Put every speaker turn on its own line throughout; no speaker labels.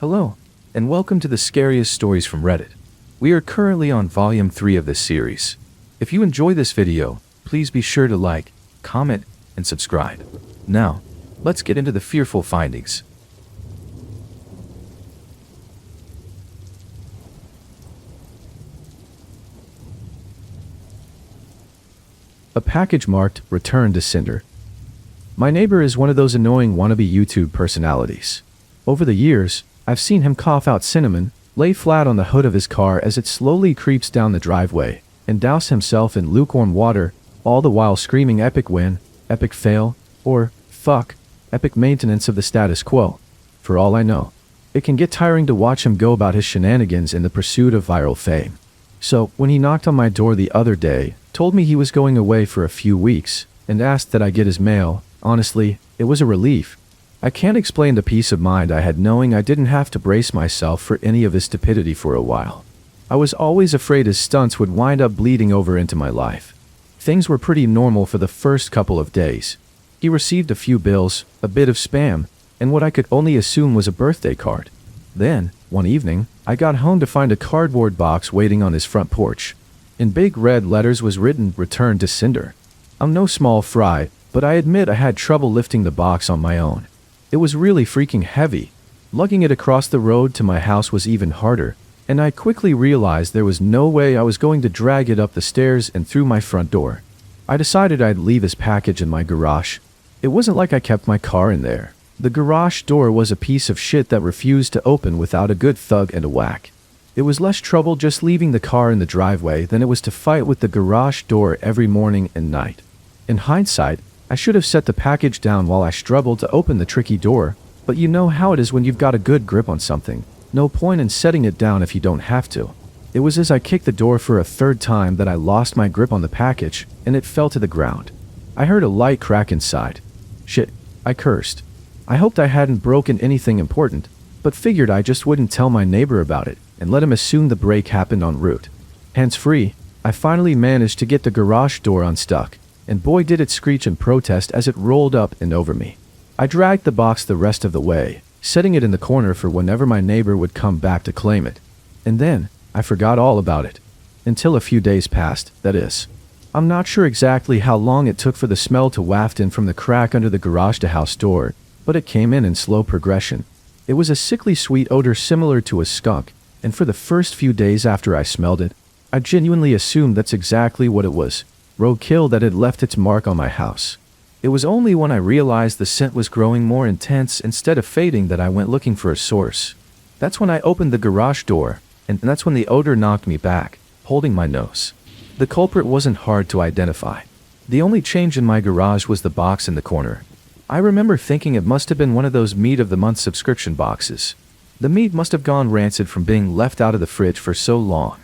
Hello, and welcome to the scariest stories from Reddit. We are currently on volume 3 of this series. If you enjoy this video, please be sure to like, comment, and subscribe. Now, let's get into the fearful findings. A package marked "Return to Cinder." My neighbor is one of those annoying wannabe YouTube personalities. Over the years, I've seen him cough out cinnamon, lay flat on the hood of his car as it slowly creeps down the driveway, and douse himself in lukewarm water, all the while screaming epic win, epic fail, or, fuck, epic maintenance of the status quo. For all I know, it can get tiring to watch him go about his shenanigans in the pursuit of viral fame. So, when he knocked on my door the other day, told me he was going away for a few weeks, and asked that I get his mail, honestly, it was a relief. I can't explain the peace of mind I had knowing I didn't have to brace myself for any of his stupidity for a while. I was always afraid his stunts would wind up bleeding over into my life. Things were pretty normal for the first couple of days. He received a few bills, a bit of spam, and what I could only assume was a birthday card. Then, one evening, I got home to find a cardboard box waiting on his front porch. In big red letters was written, "Return to Cinder." I'm no small fry, but I admit I had trouble lifting the box on my own. It was really freaking heavy. Lugging it across the road to my house was even harder, and I quickly realized there was no way I was going to drag it up the stairs and through my front door. I decided I'd leave his package in my garage. It wasn't like I kept my car in there. The garage door was a piece of shit that refused to open without a good thug and a whack. It was less trouble just leaving the car in the driveway than it was to fight with the garage door every morning and night. In hindsight, I should have set the package down while I struggled to open the tricky door, but you know how it is when you've got a good grip on something. No point in setting it down if you don't have to. It was as I kicked the door for a third time that I lost my grip on the package, and it fell to the ground. I heard a light crack inside. Shit, I cursed. I hoped I hadn't broken anything important, but figured I just wouldn't tell my neighbor about it, and let him assume the break happened en route. Hands-free, I finally managed to get the garage door unstuck, and boy did it screech in protest as it rolled up and over me. I dragged the box the rest of the way, setting it in the corner for whenever my neighbor would come back to claim it. And then, I forgot all about it. Until a few days passed, that is. I'm not sure exactly how long it took for the smell to waft in from the crack under the garage-to-house door, but it came in slow progression. It was a sickly sweet odor similar to a skunk, and for the first few days after I smelled it, I genuinely assumed that's exactly what it was. Roadkill that had left its mark on my house. It was only when I realized the scent was growing more intense instead of fading that I went looking for a source. That's when I opened the garage door, and that's when the odor knocked me back, holding my nose. The culprit wasn't hard to identify. The only change in my garage was the box in the corner. I remember thinking it must have been one of those meat of the month subscription boxes. The meat must have gone rancid from being left out of the fridge for so long.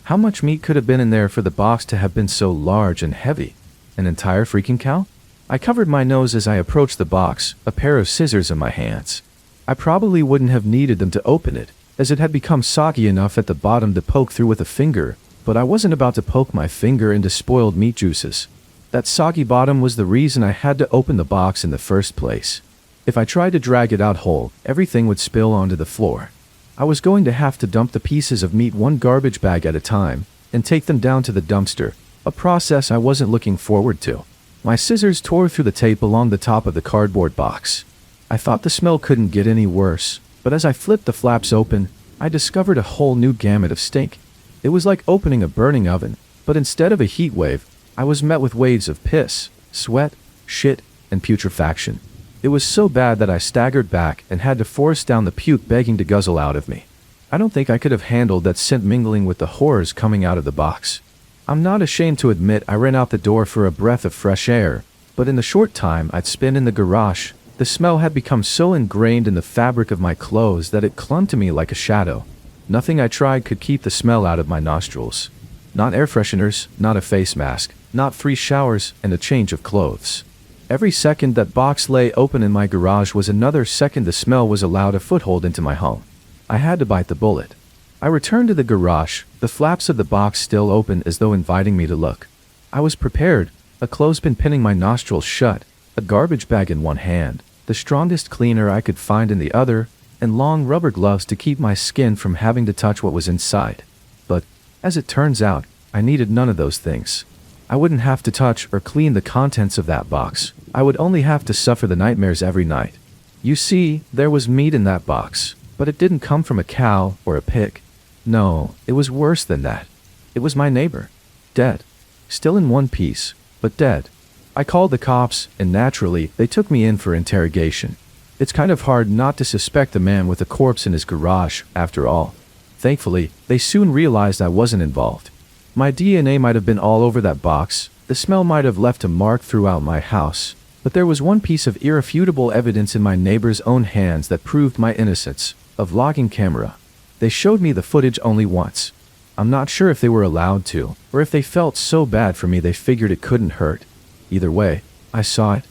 How much meat could have been in there for the box to have been so large and heavy? An entire freaking cow? I covered my nose as I approached the box, a pair of scissors in my hands. I probably wouldn't have needed them to open it, as it had become soggy enough at the bottom to poke through with a finger, but I wasn't about to poke my finger into spoiled meat juices. That soggy bottom was the reason I had to open the box in the first place. If I tried to drag it out whole, everything would spill onto the floor. I was going to have to dump the pieces of meat one garbage bag at a time, and take them down to the dumpster, a process I wasn't looking forward to. My scissors tore through the tape along the top of the cardboard box. I thought the smell couldn't get any worse, but as I flipped the flaps open, I discovered a whole new gamut of stink. It was like opening a burning oven, but instead of a heat wave, I was met with waves of piss, sweat, shit, and putrefaction. It was so bad that I staggered back and had to force down the puke begging to guzzle out of me. I don't think I could have handled that scent mingling with the horrors coming out of the box. I'm not ashamed to admit I ran out the door for a breath of fresh air, but in the short time I'd spent in the garage, the smell had become so ingrained in the fabric of my clothes that it clung to me like a shadow. Nothing I tried could keep the smell out of my nostrils. Not air fresheners, not a face mask, not 3 showers and a change of clothes. Every second that box lay open in my garage was another second the smell was allowed a foothold into my home. I had to bite the bullet. I returned to the garage, the flaps of the box still open as though inviting me to look. I was prepared, a clothespin pinning my nostrils shut, a garbage bag in one hand, the strongest cleaner I could find in the other, and long rubber gloves to keep my skin from having to touch what was inside. But, as it turns out, I needed none of those things. I wouldn't have to touch or clean the contents of that box. I would only have to suffer the nightmares every night. You see, there was meat in that box, but it didn't come from a cow or a pig. No, it was worse than that. It was my neighbor. Dead. Still in one piece, but dead. I called the cops, and naturally, they took me in for interrogation. It's kind of hard not to suspect a man with a corpse in his garage, after all. Thankfully, they soon realized I wasn't involved. My DNA might have been all over that box, the smell might have left a mark throughout my house, but there was one piece of irrefutable evidence in my neighbor's own hands that proved my innocence: a vlogging camera. They showed me the footage only once. I'm not sure if they were allowed to, or if they felt so bad for me they figured it couldn't hurt. Either way, I saw it.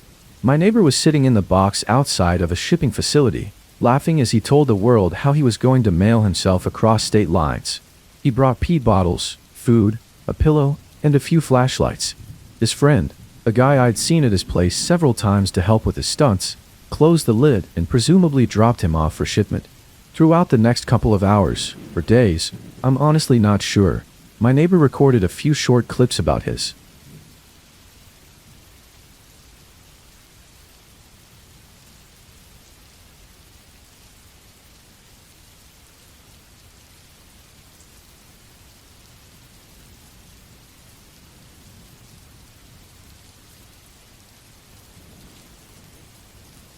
My neighbor was sitting in the box outside of a shipping facility, laughing as he told the world how he was going to mail himself across state lines. He brought pee bottles, food, a pillow, and a few flashlights. His friend, a guy I'd seen at his place several times to help with his stunts, closed the lid and presumably dropped him off for shipment. Throughout the next couple of hours, or days, I'm honestly not sure, my neighbor recorded a few short clips about his.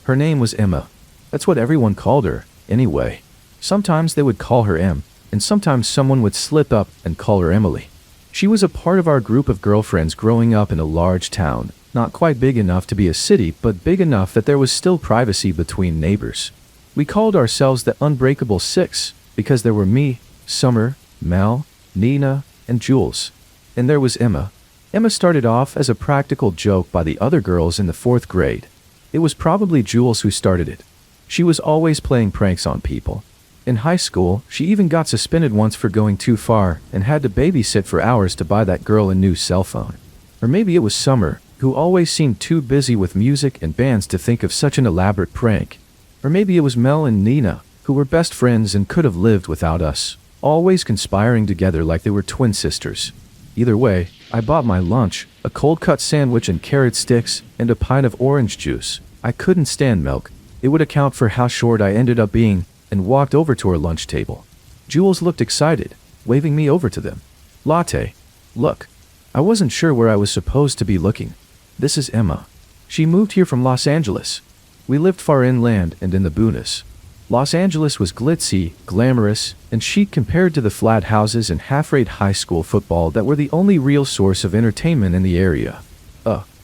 Her name was Emma. That's what everyone called her, anyway. Sometimes they would call her Em, and sometimes someone would slip up and call her Emily. She was a part of our group of girlfriends growing up in a large town, not quite big enough to be a city, but big enough that there was still privacy between neighbors. We called ourselves the Unbreakable Six, because there were me, Summer, Mel, Nina, and Jules. And there was Emma. Emma started off as a practical joke by the other girls in the 4th grade. It was probably Jules who started it. She was always playing pranks on people. In high school, she even got suspended once for going too far and had to babysit for hours to buy that girl a new cell phone. Or maybe it was Summer, who always seemed too busy with music and bands to think of such an elaborate prank. Or maybe it was Mel and Nina, who were best friends and could have lived without us, always conspiring together like they were twin sisters. Either way, I bought my lunch, a cold-cut sandwich and carrot sticks, and a pint of orange juice. I couldn't stand milk. It would account for how short I ended up being, and walked over to her lunch table. Jules looked excited, waving me over to them. Latte. Look. I wasn't sure where I was supposed to be looking. This is Emma. She moved here from Los Angeles. We lived far inland and in the boonies. Los Angeles was glitzy, glamorous, and chic compared to the flat houses and half-rate high school football that were the only real source of entertainment in the area.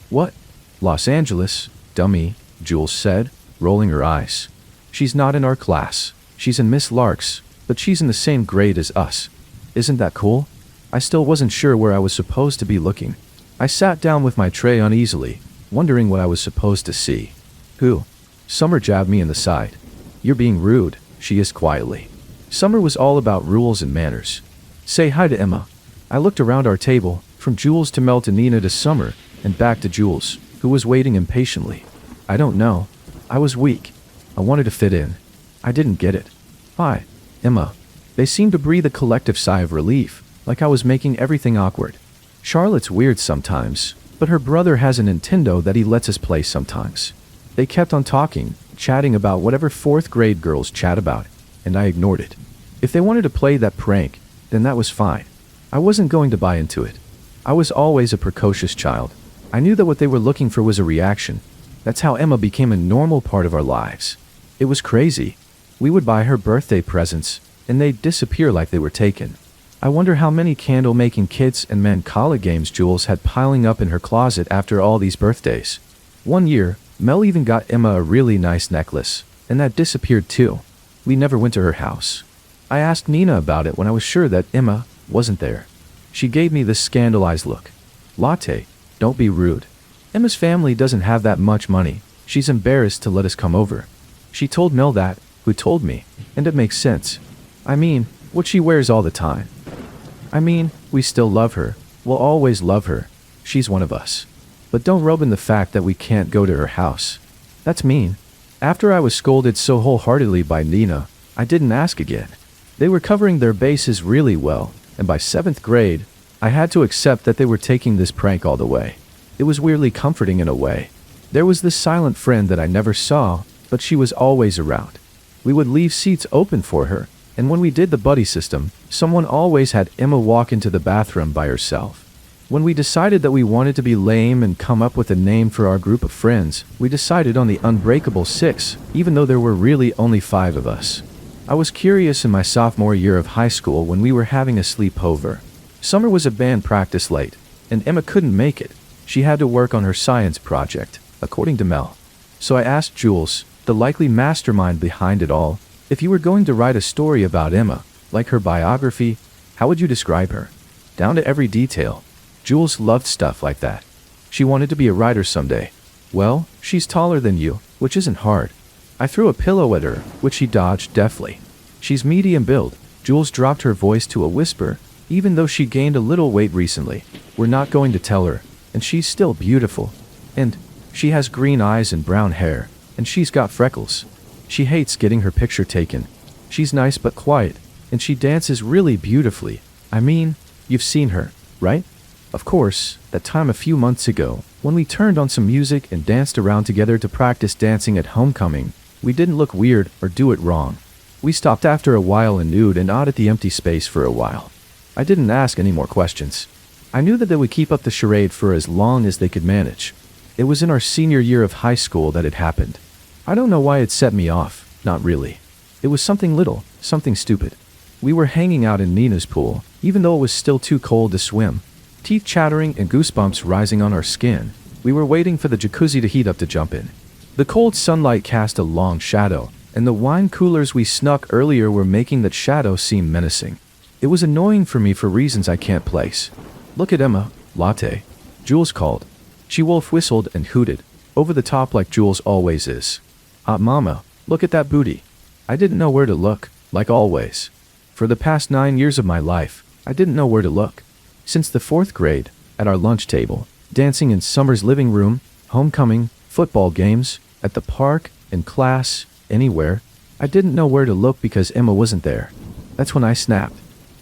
What? Los Angeles, dummy, Jules said, rolling her eyes. She's not in our class. She's in Miss Lark's, but she's in the same grade as us. Isn't that cool? I still wasn't sure where I was supposed to be looking. I sat down with my tray uneasily, wondering what I was supposed to see. Who? Summer jabbed me in the side. You're being rude, she hissed quietly. Summer was all about rules and manners. Say hi to Emma. I looked around our table, from Jules to Mel to Nina to Summer, and back to Jules, who was waiting impatiently. I don't know. I was weak. I wanted to fit in. I didn't get it. Hi, Emma. They seemed to breathe a collective sigh of relief, like I was making everything awkward. Charlotte's weird sometimes, but her brother has a Nintendo that he lets us play sometimes. They kept on talking, chatting about whatever 4th grade girls chat about, and I ignored it. If they wanted to play that prank, then that was fine. I wasn't going to buy into it. I was always a precocious child. I knew that what they were looking for was a reaction. That's how Emma became a normal part of our lives. It was crazy. We would buy her birthday presents, and they'd disappear like they were taken. I wonder how many candle-making kits and Mancala games Jules had piling up in her closet after all these birthdays. One year, Mel even got Emma a really nice necklace, and that disappeared too. We never went to her house. I asked Nina about it when I was sure that Emma wasn't there. She gave me this scandalized look. Latte, don't be rude. Emma's family doesn't have that much money. She's embarrassed to let us come over. She told Mel that, who told me, and it makes sense. I mean, what she wears all the time. I mean, we still love her. We'll always love her. She's one of us. But don't rub in the fact that we can't go to her house. That's mean. After I was scolded so wholeheartedly by Nina, I didn't ask again. They were covering their bases really well, and by 7th grade, I had to accept that they were taking this prank all the way. It was weirdly comforting in a way. There was this silent friend that I never saw, but she was always around. We would leave seats open for her, and when we did the buddy system, someone always had Emma walk into the bathroom by herself. When we decided that we wanted to be lame and come up with a name for our group of friends, we decided on the Unbreakable Six, even though there were really only 5 of us. I was curious in my sophomore year of high school when we were having a sleepover. Summer was a band practice late, and Emma couldn't make it. She had to work on her science project, according to Mel. So I asked Jules, the likely mastermind behind it all, if you were going to write a story about Emma, like her biography, how would you describe her? Down to every detail. Jules loved stuff like that. She wanted to be a writer someday. Well, she's taller than you, which isn't hard. I threw a pillow at her, which she dodged deftly. She's medium build. Jules dropped her voice to a whisper, even though she gained a little weight recently. We're not going to tell her, and she's still beautiful. And she has green eyes and brown hair, and she's got freckles. She hates getting her picture taken. She's nice but quiet, and she dances really beautifully. I mean, you've seen her, right? Of course, that time a few months ago, when we turned on some music and danced around together to practice dancing at homecoming, we didn't look weird or do it wrong. We stopped after a while and nude and awed at the empty space for a while. I didn't ask any more questions. I knew that they would keep up the charade for as long as they could manage. It was in our senior year of high school that it happened. I don't know why it set me off, not really. It was something little, something stupid. We were hanging out in Nina's pool, even though it was still too cold to swim. Teeth chattering and goosebumps rising on our skin. We were waiting for the jacuzzi to heat up to jump in. The cold sunlight cast a long shadow, and the wine coolers we snuck earlier were making that shadow seem menacing. It was annoying for me for reasons I can't place. Look at Emma, latte. Jules called. She wolf whistled and hooted, over the top like Jules always is. Mama, look at that booty. I didn't know where to look, like always. For the past 9 years of my life, I didn't know where to look. Since the 4th grade, at our lunch table, dancing in Summer's living room, homecoming, football games, at the park, in class, anywhere, I didn't know where to look because Emma wasn't there. That's when I snapped.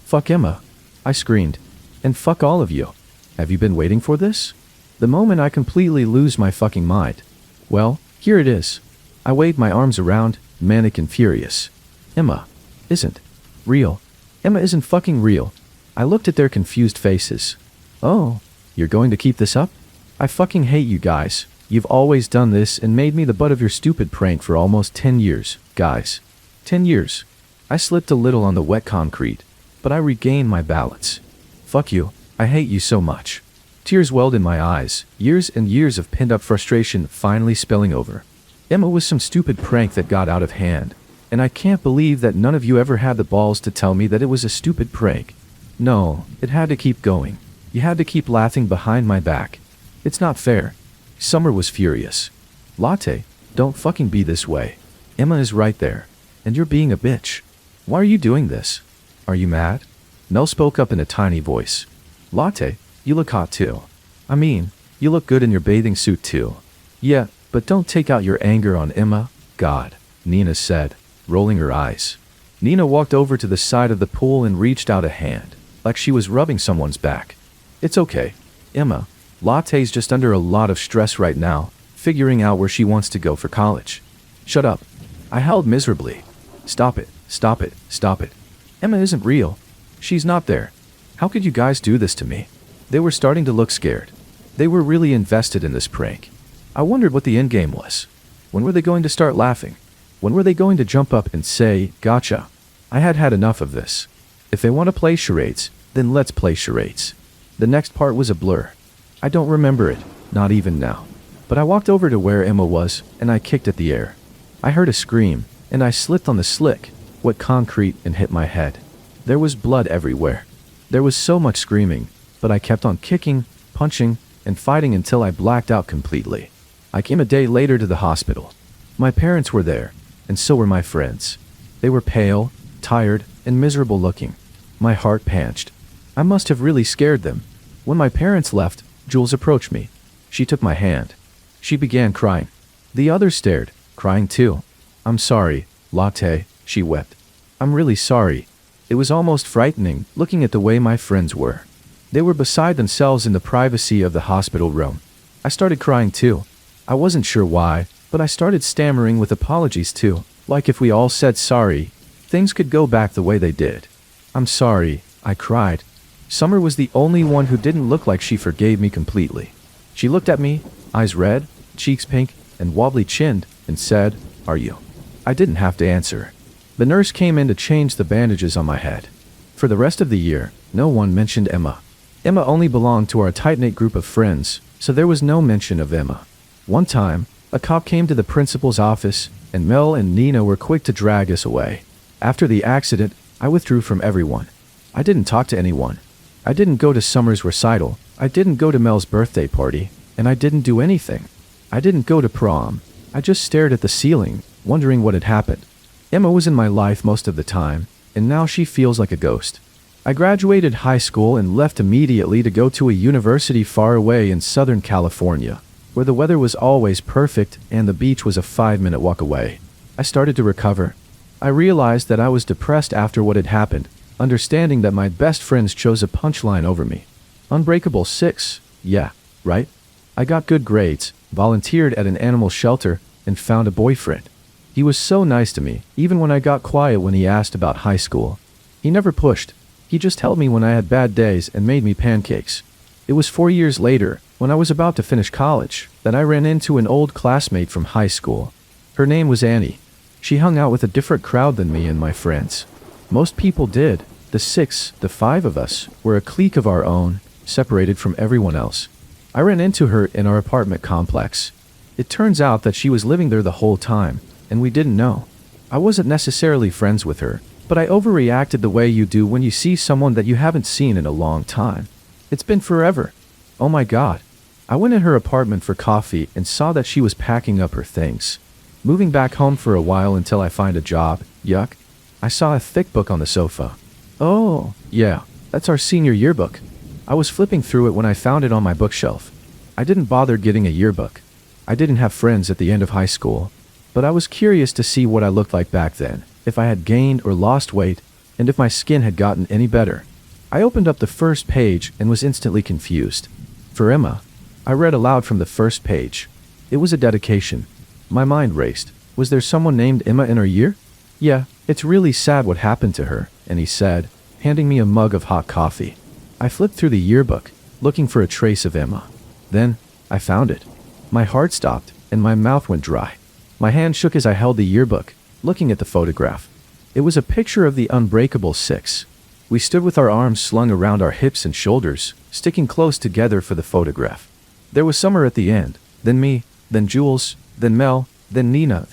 Fuck Emma. I screamed. And fuck all of you. Have you been waiting for this? The moment I completely lose my fucking mind. Well, here it is. I waved my arms around, manic and furious. Emma isn't real. Emma isn't fucking real. I looked at their confused faces. Oh, you're going to keep this up? I fucking hate you guys. You've always done this and made me the butt of your stupid prank for almost 10 years, guys. 10 years. I slipped a little on the wet concrete, but I regained my balance. Fuck you. I hate you so much. Tears welled in my eyes, years and years of pinned-up frustration finally spilling over. Emma was some stupid prank that got out of hand, and I can't believe that none of you ever had the balls to tell me that it was a stupid prank. No, it had to keep going. You had to keep laughing behind my back. It's not fair. Summer was furious. Latte, don't fucking be this way. Emma is right there, and you're being a bitch. Why are you doing this? Are you mad? Mel spoke up in a tiny voice. Latte, you look hot too. I mean, you look good in your bathing suit too. Yeah, but don't take out your anger on Emma. God, Nina said, rolling her eyes. Nina walked over to the side of the pool and reached out a hand, like she was rubbing someone's back. It's okay, Emma. Latte's just under a lot of stress right now, figuring out where she wants to go for college. Shut up. I howled miserably. Stop it, stop it, stop it. Emma isn't real. She's not there. How could you guys do this to me? They were starting to look scared. They were really invested in this prank. I wondered what the end game was. When were they going to start laughing? When were they going to jump up and say, gotcha? I had had enough of this. If they want to play charades, then let's play charades. The next part was a blur. I don't remember it, not even now. But I walked over to where Emma was, and I kicked at the air. I heard a scream, and I slipped on the slick, wet concrete and hit my head. There was blood everywhere. There was so much screaming, but I kept on kicking, punching, and fighting until I blacked out completely. I came a day later to the hospital. My parents were there, and so were my friends. They were pale, tired, and miserable looking. My heart panched. I must have really scared them. When my parents left, Jules approached me. She took my hand. She began crying. The others stared, crying too. I'm sorry, Latte, she wept. I'm really sorry. It was almost frightening looking at the way my friends were. They were beside themselves in the privacy of the hospital room. I started crying too. I wasn't sure why, but I started stammering with apologies too, like if we all said sorry, things could go back the way they did. I'm sorry, I cried. Summer was the only one who didn't look like she forgave me completely. She looked at me, eyes red, cheeks pink, and wobbly-chinned, and said, "Are you?" I didn't have to answer. The nurse came in to change the bandages on my head. For the rest of the year, no one mentioned Emma. Emma only belonged to our tight-knit group of friends, so there was no mention of Emma. One time, a cop came to the principal's office, and Mel and Nina were quick to drag us away. After the accident, I withdrew from everyone. I didn't talk to anyone. I didn't go to Summer's recital. I didn't go to Mel's birthday party, and I didn't do anything. I didn't go to prom. I just stared at the ceiling, wondering what had happened. Emma was in my life most of the time, and now she feels like a ghost. I graduated high school and left immediately to go to a university far away in Southern California, where the weather was always perfect and the beach was a 5-minute walk away. I started to recover. I realized that I was depressed after what had happened, understanding that my best friends chose a punchline over me. Unbreakable 6, yeah, right? I got good grades, volunteered at an animal shelter, and found a boyfriend. He was so nice to me, even when I got quiet when he asked about high school. He never pushed. He just held me when I had bad days and made me pancakes. It was 4 years later, when I was about to finish college, that I ran into an old classmate from high school. Her name was Annie. She hung out with a different crowd than me and my friends. Most people did. The 5 of us, were a clique of our own, separated from everyone else. I ran into her in our apartment complex. It turns out that she was living there the whole time, and we didn't know. I wasn't necessarily friends with her, but I overreacted the way you do when you see someone that you haven't seen in a long time. It's been forever. Oh my God. I went in her apartment for coffee and saw that she was packing up her things. Moving back home for a while until I find a job, yuck. I saw a thick book on the sofa. Oh, yeah, that's our senior yearbook. I was flipping through it when I found it on my bookshelf. I didn't bother getting a yearbook. I didn't have friends at the end of high school, but I was curious to see what I looked like back then, if I had gained or lost weight, and if my skin had gotten any better. I opened up the first page and was instantly confused. For Emma, I read aloud from the first page. It was a dedication. My mind raced. Was there someone named Emma in her year? Yeah, it's really sad what happened to her, and he said, handing me a mug of hot coffee. I flipped through the yearbook, looking for a trace of Emma. Then, I found it. My heart stopped, and my mouth went dry. My hand shook as I held the yearbook, looking at the photograph. It was a picture of the Unbreakable 6. We stood with our arms slung around our hips and shoulders, sticking close together for the photograph. There was Summer at the end, then me, then Jules, then Mel, then Nina.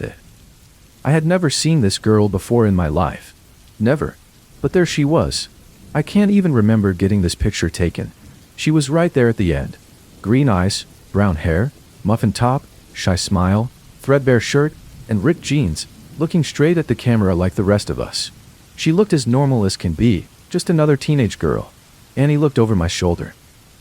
I had never seen this girl before in my life. Never. But there she was. I can't even remember getting this picture taken. She was right there at the end. Green eyes, brown hair, muffin top, shy smile, threadbare shirt, and ripped jeans, looking straight at the camera like the rest of us. She looked as normal as can be, just another teenage girl. Annie looked over my shoulder.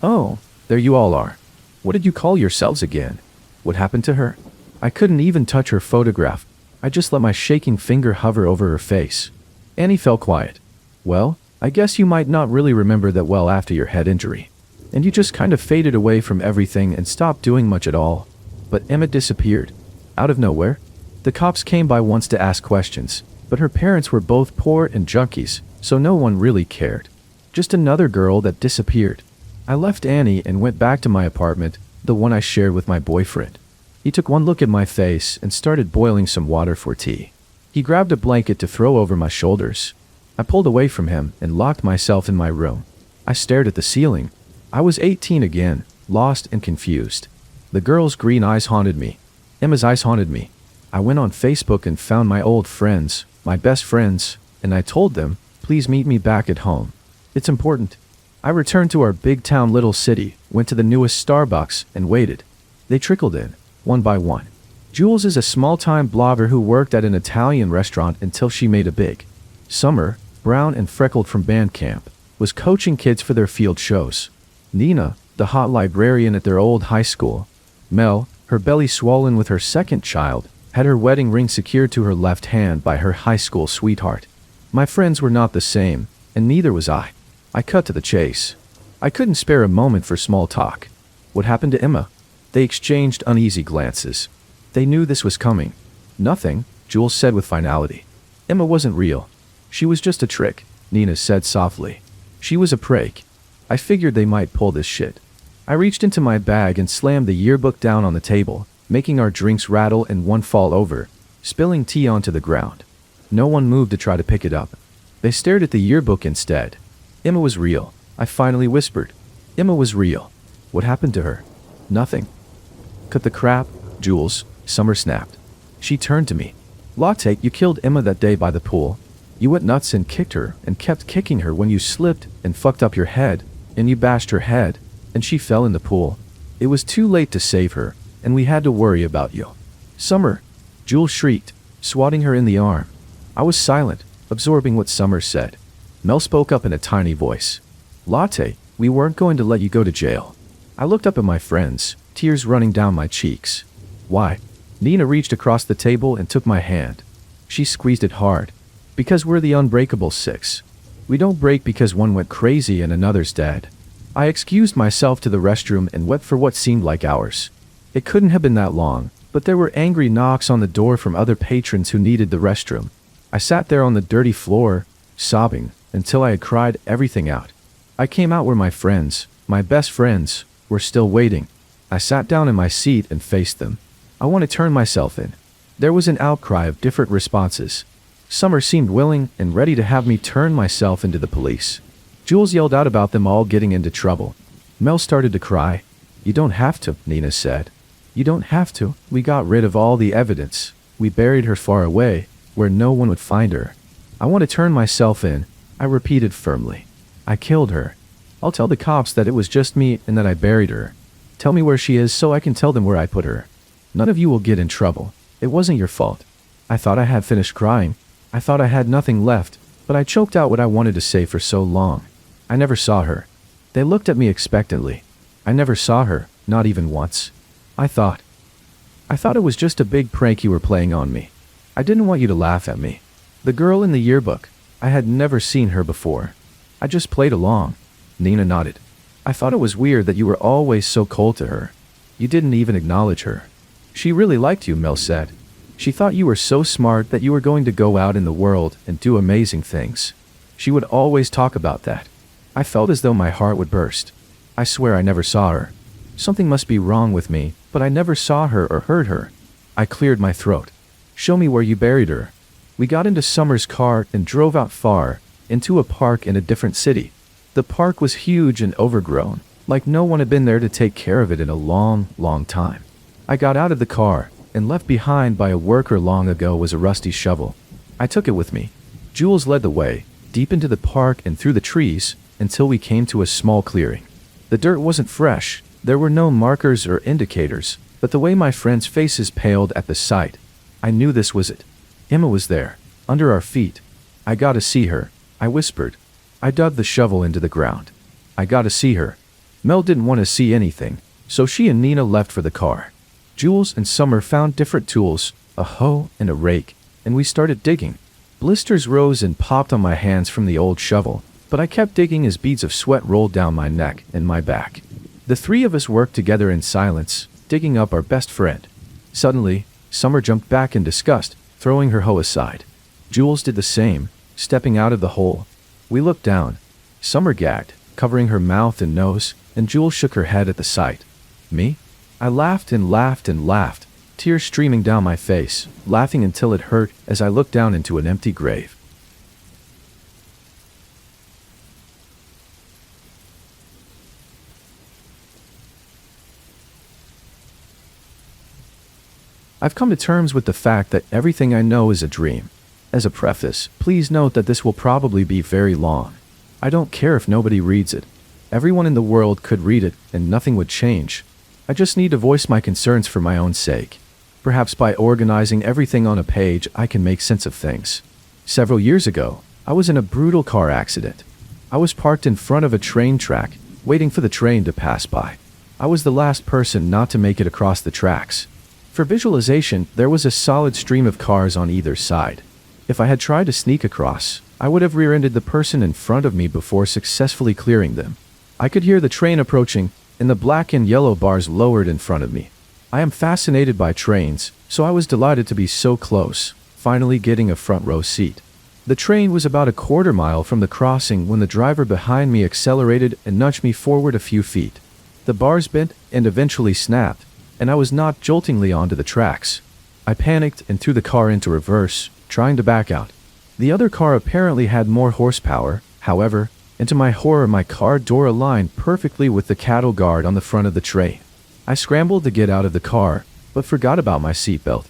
Oh, there you all are. What did you call yourselves again? What happened to her? I couldn't even touch her photograph. I just let my shaking finger hover over her face. Annie fell quiet. Well, I guess you might not really remember that well after your head injury. And you just kind of faded away from everything and stopped doing much at all. But Emma disappeared. Out of nowhere. The cops came by once to ask questions, but her parents were both poor and junkies, so no one really cared. Just another girl that disappeared. I left Annie and went back to my apartment, the one I shared with my boyfriend. He took one look at my face and started boiling some water for tea. He grabbed a blanket to throw over my shoulders. I pulled away from him and locked myself in my room. I stared at the ceiling. I was 18 again, lost and confused. The girl's green eyes haunted me. Emma's eyes haunted me. I went on Facebook and found my old friends, my best friends, and I told them, please meet me back at home. It's important. I returned to our big town little city, went to the newest Starbucks, and waited. They trickled in, one by one. Jules is a small-time blogger who worked at an Italian restaurant until she made it big. Summer, brown and freckled from band camp, was coaching kids for their field shows. Nina, the hot librarian at their old high school. Mel, her belly swollen with her second child, had her wedding ring secured to her left hand by her high school sweetheart. My friends were not the same, and neither was I. I cut to the chase. I couldn't spare a moment for small talk. What happened to Emma? They exchanged uneasy glances. They knew this was coming. Nothing, Jules said with finality. Emma wasn't real. She was just a trick, Nina said softly. She was a prank. I figured they might pull this shit. I reached into my bag and slammed the yearbook down on the table, making our drinks rattle and one fall over, spilling tea onto the ground. No one moved to try to pick it up. They stared at the yearbook instead. Emma was real, I finally whispered. Emma was real. What happened to her? Nothing. Cut the crap, Jules, Summer snapped. She turned to me. Latte, you killed Emma that day by the pool. You went nuts and kicked her and kept kicking her when you slipped and fucked up your head, and you bashed her head, and she fell in the pool. It was too late to save her, and we had to worry about you. Summer, Jules shrieked, swatting her in the arm. I was silent, absorbing what Summer said. Mel spoke up in a tiny voice. Latte, we weren't going to let you go to jail. I looked up at my friends, tears running down my cheeks. Why? Nina reached across the table and took my hand. She squeezed it hard. Because we're the unbreakable six. We don't break because one went crazy and another's dead. I excused myself to the restroom and wept for what seemed like hours. It couldn't have been that long, but there were angry knocks on the door from other patrons who needed the restroom. I sat there on the dirty floor, sobbing, until I had cried everything out. I came out where my friends, my best friends, were still waiting. I sat down in my seat and faced them. I want to turn myself in. There was an outcry of different responses. Summer seemed willing and ready to have me turn myself into the police. Jules yelled out about them all getting into trouble. Mel started to cry. You don't have to, Nina said. You don't have to. We got rid of all the evidence. We buried her far away, where no one would find her. I want to turn myself in, I repeated firmly. I killed her. I'll tell the cops that it was just me and that I buried her. Tell me where she is so I can tell them where I put her. None of you will get in trouble. It wasn't your fault. I thought I had finished crying. I thought I had nothing left, but I choked out what I wanted to say for so long. I never saw her. They looked at me expectantly. I never saw her, not even once. I thought it was just a big prank you were playing on me. I didn't want you to laugh at me. The girl in the yearbook, I had never seen her before. I just played along. Nina nodded. I thought it was weird that you were always so cold to her. You didn't even acknowledge her. She really liked you, Mel said. She thought you were so smart that you were going to go out in the world and do amazing things. She would always talk about that. I felt as though my heart would burst. I swear I never saw her. Something must be wrong with me, but I never saw her or heard her. I cleared my throat. Show me where you buried her. We got into Summer's car and drove out far, into a park in a different city. The park was huge and overgrown, like no one had been there to take care of it in a long, long time. I got out of the car, and left behind by a worker long ago was a rusty shovel. I took it with me. Jules led the way, deep into the park and through the trees, until we came to a small clearing. The dirt wasn't fresh, there were no markers or indicators, but the way my friends' faces paled at the sight, I knew this was it. Emma was there, under our feet. I gotta see her, I whispered. I dug the shovel into the ground. I gotta see her. Mel didn't want to see anything, so she and Nina left for the car. Jules and Summer found different tools, a hoe and a rake, and we started digging. Blisters rose and popped on my hands from the old shovel, but I kept digging as beads of sweat rolled down my neck and my back. The three of us worked together in silence, digging up our best friend. Suddenly, Summer jumped back in disgust, throwing her hoe aside. Jules did the same, stepping out of the hole. We looked down. Summer gagged, covering her mouth and nose, and Jules shook her head at the sight. Me? I laughed and laughed and laughed, tears streaming down my face, laughing until it hurt as I looked down into an empty grave. I've come to terms with the fact that everything I know is a dream. As a preface, please note that this will probably be very long. I don't care if nobody reads it. Everyone in the world could read it, and nothing would change. I just need to voice my concerns for my own sake. Perhaps by organizing everything on a page, I can make sense of things. Several years ago, I was in a brutal car accident. I was parked in front of a train track, waiting for the train to pass by. I was the last person not to make it across the tracks. For visualization, there was a solid stream of cars on either side. If I had tried to sneak across, I would have rear-ended the person in front of me before successfully clearing them. I could hear the train approaching, and the black and yellow bars lowered in front of me. I am fascinated by trains, so I was delighted to be so close, finally getting a front row seat. The train was about a quarter mile from the crossing when the driver behind me accelerated and nudged me forward a few feet. The bars bent and eventually snapped, and I was knocked joltingly onto the tracks. I panicked and threw the car into reverse, trying to back out. The other car apparently had more horsepower, however, and to my horror my car door aligned perfectly with the cattle guard on the front of the train. I scrambled to get out of the car, but forgot about my seatbelt.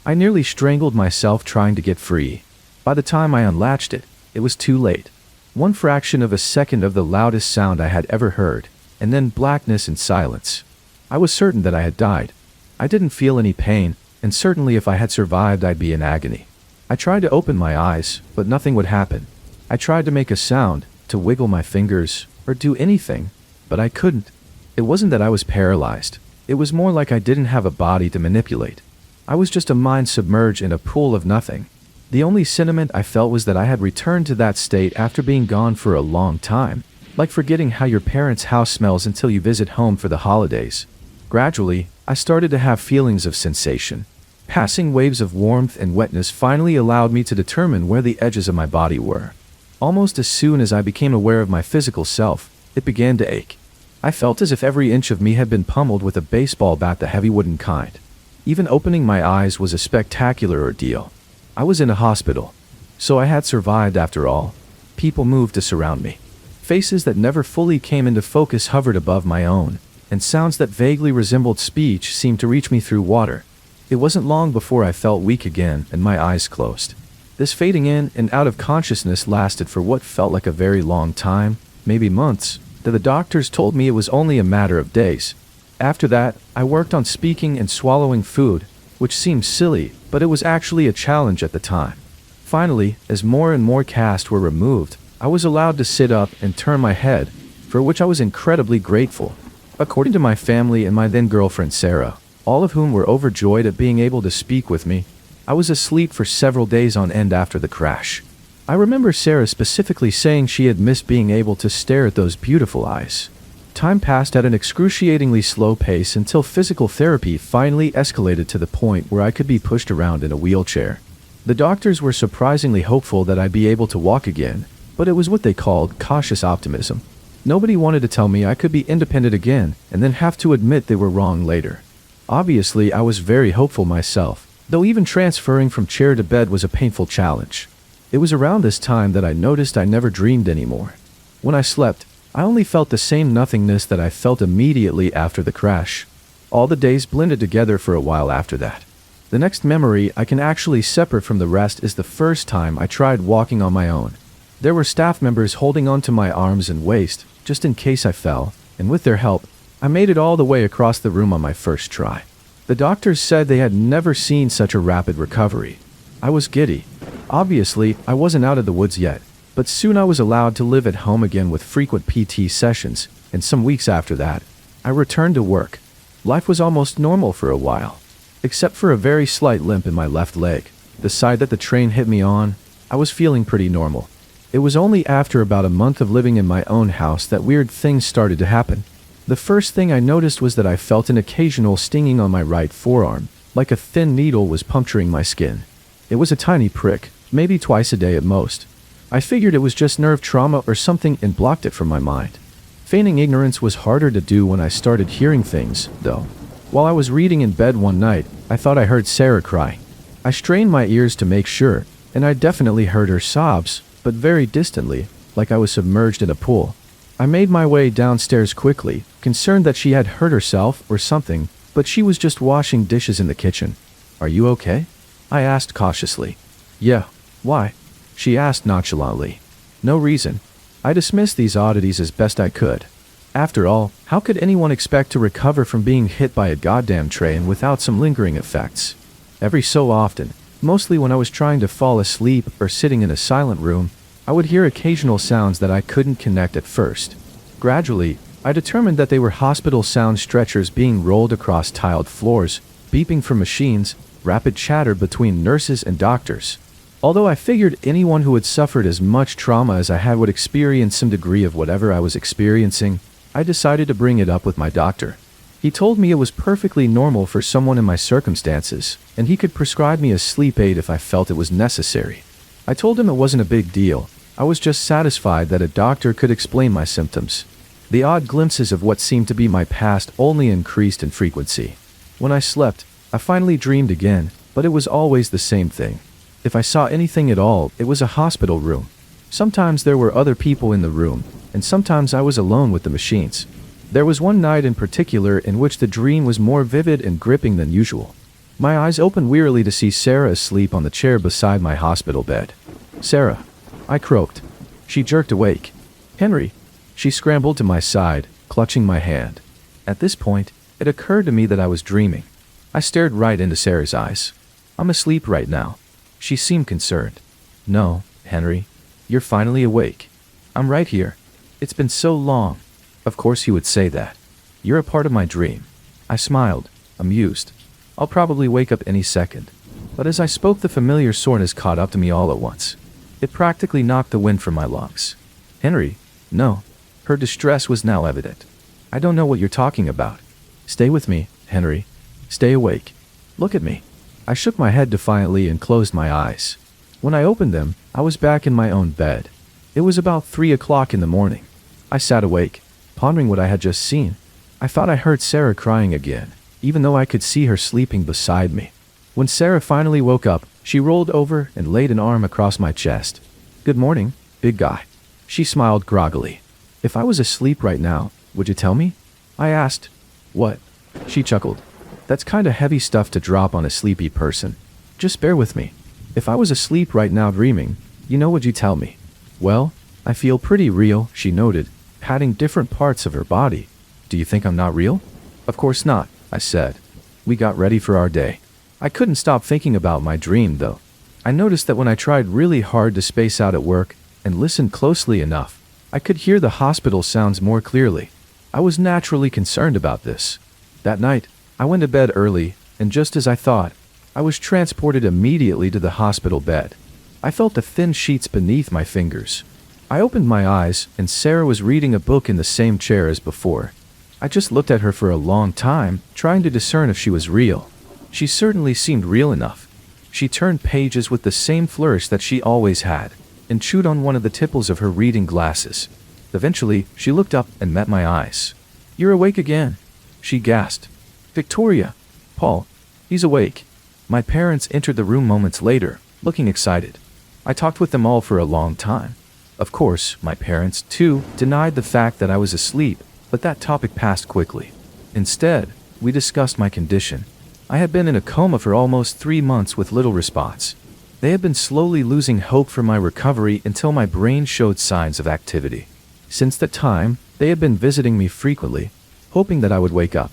I nearly strangled myself trying to get free. By the time I unlatched it, it was too late. One fraction of a second of the loudest sound I had ever heard, and then blackness and silence. I was certain that I had died. I didn't feel any pain, and certainly if I had survived I'd be in agony. I tried to open my eyes, but nothing would happen. I tried to make a sound, to wiggle my fingers, or do anything, but I couldn't. It wasn't that I was paralyzed. It was more like I didn't have a body to manipulate. I was just a mind submerged in a pool of nothing. The only sentiment I felt was that I had returned to that state after being gone for a long time, like forgetting how your parents' house smells until you visit home for the holidays. Gradually, I started to have feelings of sensation. Passing waves of warmth and wetness finally allowed me to determine where the edges of my body were. Almost as soon as I became aware of my physical self, it began to ache. I felt as if every inch of me had been pummeled with a baseball bat, the heavy wooden kind. Even opening my eyes was a spectacular ordeal. I was in a hospital, so I had survived after all. People moved to surround me. Faces that never fully came into focus hovered above my own, and sounds that vaguely resembled speech seemed to reach me through water. It wasn't long before I felt weak again and my eyes closed. This fading in and out of consciousness lasted for what felt like a very long time, maybe months, though the doctors told me it was only a matter of days. After that, I worked on speaking and swallowing food, which seemed silly, but it was actually a challenge at the time. Finally, as more and more casts were removed, I was allowed to sit up and turn my head, for which I was incredibly grateful. According to my family and my then-girlfriend Sarah, all of whom were overjoyed at being able to speak with me, I was asleep for several days on end after the crash. I remember Sarah specifically saying she had missed being able to stare at those beautiful eyes. Time passed at an excruciatingly slow pace until physical therapy finally escalated to the point where I could be pushed around in a wheelchair. The doctors were surprisingly hopeful that I'd be able to walk again, but it was what they called cautious optimism. Nobody wanted to tell me I could be independent again and then have to admit they were wrong later. Obviously, I was very hopeful myself, though even transferring from chair to bed was a painful challenge. It was around this time that I noticed I never dreamed anymore. When I slept, I only felt the same nothingness that I felt immediately after the crash. All the days blended together for a while after that. The next memory I can actually separate from the rest is the first time I tried walking on my own. There were staff members holding onto my arms and waist, just in case I fell, and with their help, I made it all the way across the room on my first try. The doctors said they had never seen such a rapid recovery. I was giddy. Obviously, I wasn't out of the woods yet, but soon I was allowed to live at home again with frequent PT sessions, and some weeks after that, I returned to work. Life was almost normal for a while, except for a very slight limp in my left leg, the side that the train hit me on. I was feeling pretty normal. It was only after about a month of living in my own house that weird things started to happen. The first thing I noticed was that I felt an occasional stinging on my right forearm, like a thin needle was puncturing my skin. It was a tiny prick, maybe twice a day at most. I figured it was just nerve trauma or something and blocked it from my mind. Feigning ignorance was harder to do when I started hearing things, though. While I was reading in bed one night, I thought I heard Sarah cry. I strained my ears to make sure, and I definitely heard her sobs, but very distantly, like I was submerged in a pool. I made my way downstairs quickly, concerned that she had hurt herself or something, but she was just washing dishes in the kitchen. "Are you okay?" I asked cautiously. "Yeah, why?" she asked nonchalantly. "No reason." I dismissed these oddities as best I could. After all, how could anyone expect to recover from being hit by a goddamn train without some lingering effects? Every so often, mostly when I was trying to fall asleep or sitting in a silent room, I would hear occasional sounds that I couldn't connect at first. Gradually, I determined that they were hospital sound stretchers being rolled across tiled floors, beeping from machines, rapid chatter between nurses and doctors. Although I figured anyone who had suffered as much trauma as I had would experience some degree of whatever I was experiencing, I decided to bring it up with my doctor. He told me it was perfectly normal for someone in my circumstances, and he could prescribe me a sleep aid if I felt it was necessary. I told him it wasn't a big deal. I was just satisfied that a doctor could explain my symptoms. The odd glimpses of what seemed to be my past only increased in frequency. When I slept, I finally dreamed again, but it was always the same thing. If I saw anything at all, it was a hospital room. Sometimes there were other people in the room, and sometimes I was alone with the machines. There was one night in particular in which the dream was more vivid and gripping than usual. My eyes opened wearily to see Sarah asleep on the chair beside my hospital bed. "Sarah," I croaked. She jerked awake. "Henry." She scrambled to my side, clutching my hand. At this point, it occurred to me that I was dreaming. I stared right into Sarah's eyes. "I'm asleep right now." She seemed concerned. "No, Henry. You're finally awake. I'm right here. It's been so long." Of course he would say that. "You're a part of my dream." I smiled, amused. "I'll probably wake up any second." But as I spoke, the familiar soreness caught up to me all at once. It practically knocked the wind from my lungs. "Henry, no." Her distress was now evident. "I don't know what you're talking about. Stay with me, Henry. Stay awake. Look at me." I shook my head defiantly and closed my eyes. When I opened them, I was back in my own bed. It was about 3 o'clock in the morning. I sat awake, pondering what I had just seen. I thought I heard Sarah crying again, even though I could see her sleeping beside me. When Sarah finally woke up, she rolled over and laid an arm across my chest. "Good morning, big guy." She smiled groggily. "If I was asleep right now, would you tell me?" I asked. "What?" She chuckled. "That's kinda heavy stuff to drop on a sleepy person. Just bear with me. If I was asleep right now dreaming, would you tell me?" "Well, I feel pretty real," she noted, patting different parts of her body. "Do you think I'm not real?" "Of course not," I said. We got ready for our day. I couldn't stop thinking about my dream, though. I noticed that when I tried really hard to space out at work and listened closely enough, I could hear the hospital sounds more clearly. I was naturally concerned about this. That night, I went to bed early, and just as I thought, I was transported immediately to the hospital bed. I felt the thin sheets beneath my fingers. I opened my eyes, and Sarah was reading a book in the same chair as before. I just looked at her for a long time, trying to discern if she was real. She certainly seemed real enough. She turned pages with the same flourish that she always had, and chewed on one of the tipples of her reading glasses. Eventually, she looked up and met my eyes. "You're awake again," she gasped. "Victoria, Paul, he's awake." My parents entered the room moments later, looking excited. I talked with them all for a long time. Of course, my parents, too, denied the fact that I was asleep, but that topic passed quickly. Instead, we discussed my condition. I had been in a coma for almost 3 months with little response. They had been slowly losing hope for my recovery until my brain showed signs of activity. Since that time, they had been visiting me frequently, hoping that I would wake up.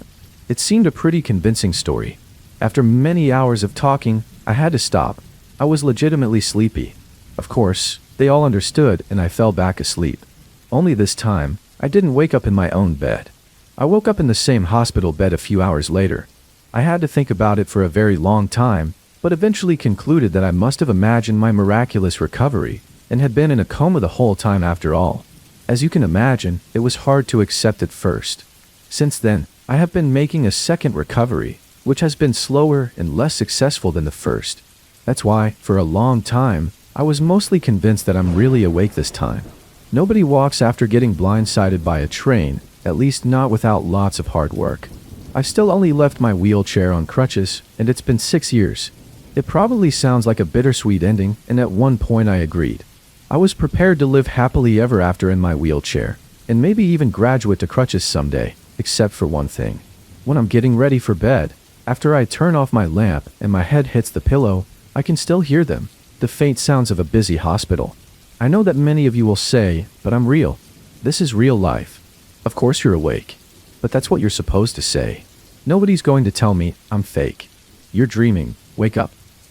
It seemed a pretty convincing story. After many hours of talking, I had to stop. I was legitimately sleepy. Of course, they all understood, and I fell back asleep. Only this time, I didn't wake up in my own bed. I woke up in the same hospital bed a few hours later. I had to think about it for a very long time, but eventually concluded that I must have imagined my miraculous recovery and had been in a coma the whole time after all. As you can imagine, it was hard to accept at first. Since then, I have been making a second recovery, which has been slower and less successful than the first. That's why, for a long time, I was mostly convinced that I'm really awake this time. Nobody walks after getting blindsided by a train, at least not without lots of hard work. I've still only left my wheelchair on crutches, and it's been 6 years. It probably sounds like a bittersweet ending, and at one point I agreed. I was prepared to live happily ever after in my wheelchair, and maybe even graduate to crutches someday, except for one thing. When I'm getting ready for bed, after I turn off my lamp and my head hits the pillow, I can still hear them, the faint sounds of a busy hospital. I know that many of you will say, but I'm real. This is real life. Of course you're awake. But that's what you're supposed to say. Nobody's going to tell me I'm fake. You're dreaming. Wake up.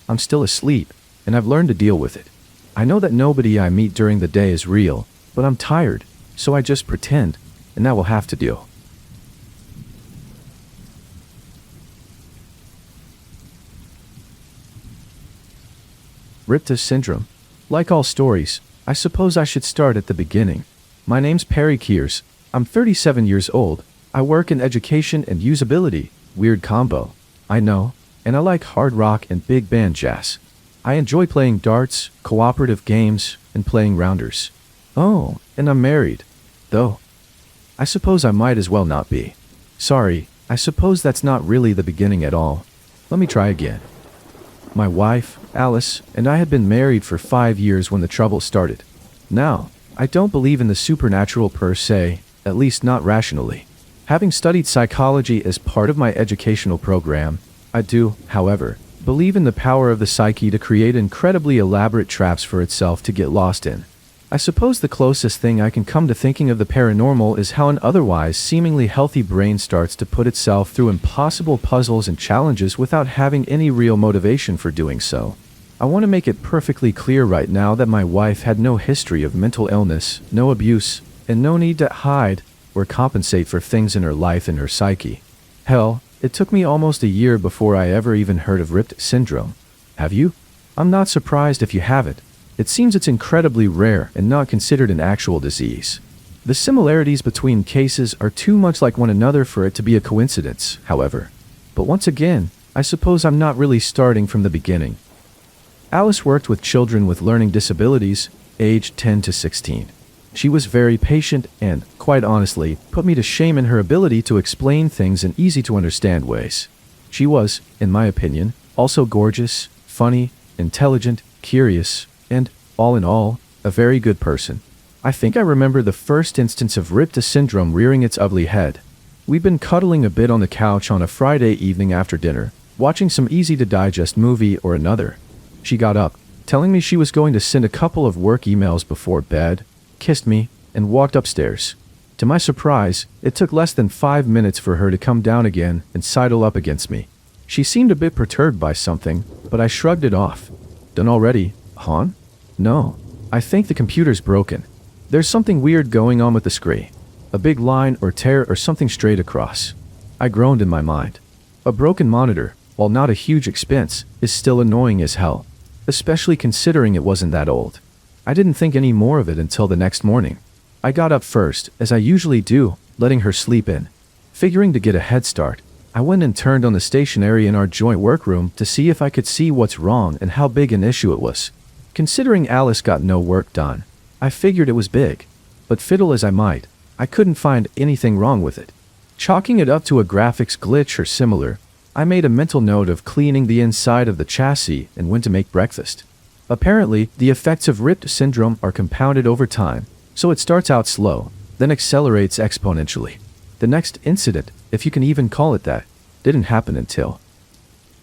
I'm still asleep, and I've learned to deal with it. I know that nobody I meet during the day is real, but I'm tired, so I just pretend, and that will have to do. Ripta syndrome. Like all stories, I suppose I should start at the beginning. My name's Perry Kears. I'm 37 years old. I work in education and usability. Weird combo. I know. And I like hard rock and big band jazz. I enjoy playing darts, cooperative games, and playing rounders. Oh, and I'm married. Though. I suppose I might as well not be. Sorry, I suppose that's not really the beginning at all. Let me try again. My wife, Alice, and I had been married for 5 years when the trouble started. Now, I don't believe in the supernatural per se, at least not rationally. Having studied psychology as part of my educational program, I do, however, believe in the power of the psyche to create incredibly elaborate traps for itself to get lost in. I suppose the closest thing I can come to thinking of the paranormal is how an otherwise seemingly healthy brain starts to put itself through impossible puzzles and challenges without having any real motivation for doing so. I want to make it perfectly clear right now that my wife had no history of mental illness, no abuse, and no need to hide or compensate for things in her life and her psyche. Hell, it took me almost a year before I ever even heard of Ripta syndrome. Have you? I'm not surprised if you haven't. It seems it's incredibly rare and not considered an actual disease. The similarities between cases are too much like one another for it to be a coincidence, however. But once again, I suppose I'm not really starting from the beginning. Alice worked with children with learning disabilities, aged 10 to 16. She was very patient and, quite honestly, put me to shame in her ability to explain things in easy-to-understand ways. She was, in my opinion, also gorgeous, funny, intelligent, curious, and, all in all, a very good person. I think I remember the first instance of Ripta syndrome rearing its ugly head. We'd been cuddling a bit on the couch on a Friday evening after dinner, watching some easy-to-digest movie or another. She got up, telling me she was going to send a couple of work emails before bed, kissed me, and walked upstairs. To my surprise, it took less than 5 minutes for her to come down again and sidle up against me. She seemed a bit perturbed by something, but I shrugged it off. Done already, hon? No. I think the computer's broken. There's something weird going on with the screen. A big line or tear or something straight across. I groaned in my mind. A broken monitor, while not a huge expense, is still annoying as hell, especially considering it wasn't that old. I didn't think any more of it until the next morning. I got up first, as I usually do, letting her sleep in. Figuring to get a head start, I went and turned on the stationery in our joint workroom to see if I could see what's wrong and how big an issue it was. Considering Alice got no work done, I figured it was big. But fiddle as I might, I couldn't find anything wrong with it. Chalking it up to a graphics glitch or similar, I made a mental note of cleaning the inside of the chassis and went to make breakfast. Apparently, the effects of Ripta syndrome are compounded over time, so it starts out slow, then accelerates exponentially. The next incident, if you can even call it that, didn't happen until,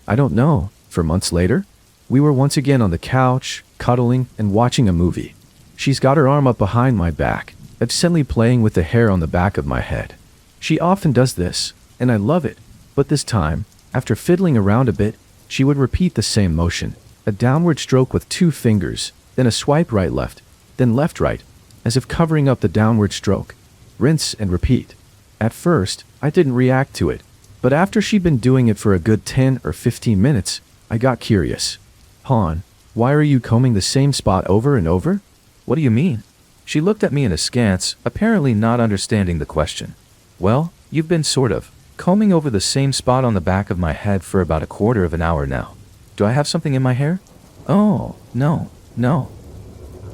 I don't know, for months later? We were once again on the couch, cuddling, and watching a movie. She's got her arm up behind my back, absently playing with the hair on the back of my head. She often does this, and I love it, but this time, after fiddling around a bit, she would repeat the same motion, a downward stroke with 2 fingers, then a swipe right-left, then left-right, as if covering up the downward stroke. Rinse and repeat. At first, I didn't react to it, but after she'd been doing it for a good 10 or 15 minutes, I got curious. Hon, why are you combing the same spot over and over? What do you mean? She looked at me in askance, apparently not understanding the question. Well, you've been sort of combing over the same spot on the back of my head for about a quarter of an hour now. Do I have something in my hair? Oh, no.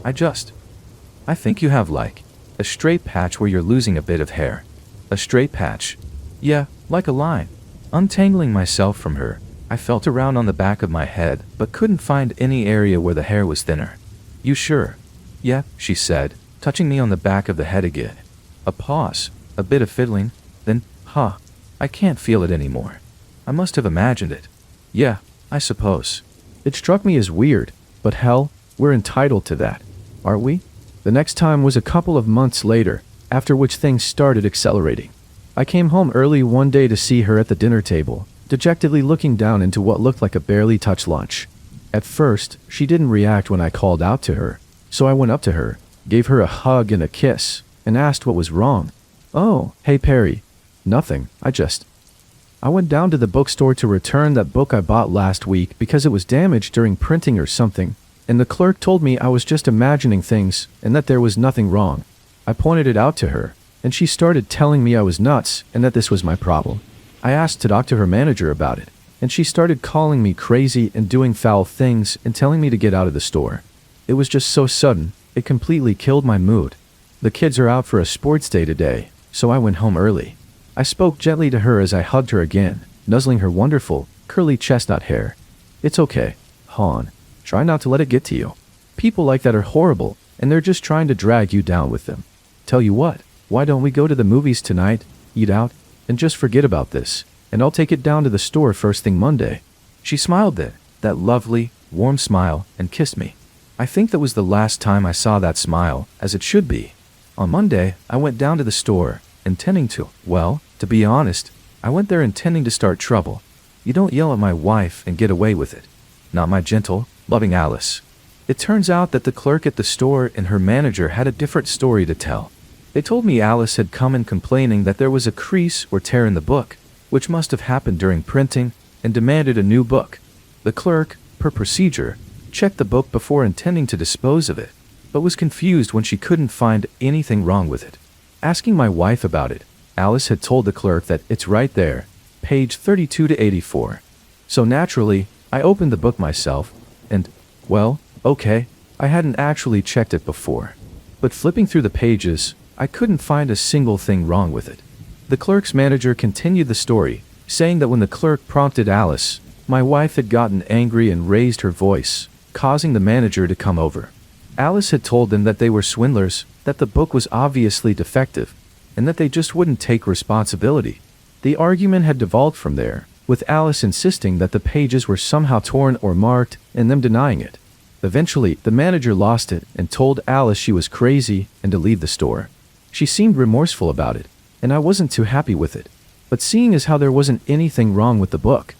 I think you have like a straight patch where you're losing a bit of hair. A straight patch? Yeah, like a line. Untangling myself from her, I felt around on the back of my head, but couldn't find any area where the hair was thinner. You sure? Yeah, she said, touching me on the back of the head again. A pause, a bit of fiddling, then, I can't feel it anymore. I must have imagined it. Yeah, I suppose. It struck me as weird, but hell, we're entitled to that, aren't we? The next time was a couple of months later, after which things started accelerating. I came home early one day to see her at the dinner table, dejectedly looking down into what looked like a barely touched lunch. At first, she didn't react when I called out to her, so I went up to her, gave her a hug and a kiss, and asked what was wrong. Oh, hey Perry. Nothing, I went down to the bookstore to return that book I bought last week because it was damaged during printing or something, and the clerk told me I was just imagining things and that there was nothing wrong. I pointed it out to her, and she started telling me I was nuts and that this was my problem. I asked to talk to her manager about it, and she started calling me crazy and doing foul things and telling me to get out of the store. It was just so sudden, it completely killed my mood. The kids are out for a sports day today, so I went home early. I spoke gently to her as I hugged her again, nuzzling her wonderful, curly chestnut hair. It's okay, hon. Try not to let it get to you. People like that are horrible, and they're just trying to drag you down with them. Tell you what, why don't we go to the movies tonight, eat out, and just forget about this, and I'll take it down to the store first thing Monday. She smiled then, that lovely, warm smile, and kissed me. I think that was the last time I saw that smile, as it should be. On Monday, I went down to the store, intending to, well, to be honest, I went there intending to start trouble. You don't yell at my wife and get away with it. Not my gentle, loving Alice. It turns out that the clerk at the store and her manager had a different story to tell. They told me Alice had come in complaining that there was a crease or tear in the book, which must have happened during printing, and demanded a new book. The clerk, per procedure, checked the book before intending to dispose of it, but was confused when she couldn't find anything wrong with it. Asking my wife about it, Alice had told the clerk that it's right there, page 32 to 84. So naturally, I opened the book myself, and, well, okay, I hadn't actually checked it before. But flipping through the pages, I couldn't find a single thing wrong with it. The clerk's manager continued the story, saying that when the clerk prompted Alice, my wife had gotten angry and raised her voice, causing the manager to come over. Alice had told them that they were swindlers, that the book was obviously defective, and that they just wouldn't take responsibility. The argument had devolved from there, with Alice insisting that the pages were somehow torn or marked, and them denying it. Eventually, the manager lost it and told Alice she was crazy and to leave the store. She seemed remorseful about it, and I wasn't too happy with it. But seeing as how there wasn't anything wrong with the book,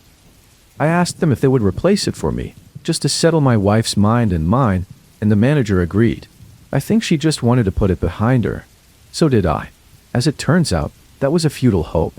I asked them if they would replace it for me, just to settle my wife's mind and mine, and the manager agreed. I think she just wanted to put it behind her. So did I. As it turns out, that was a futile hope.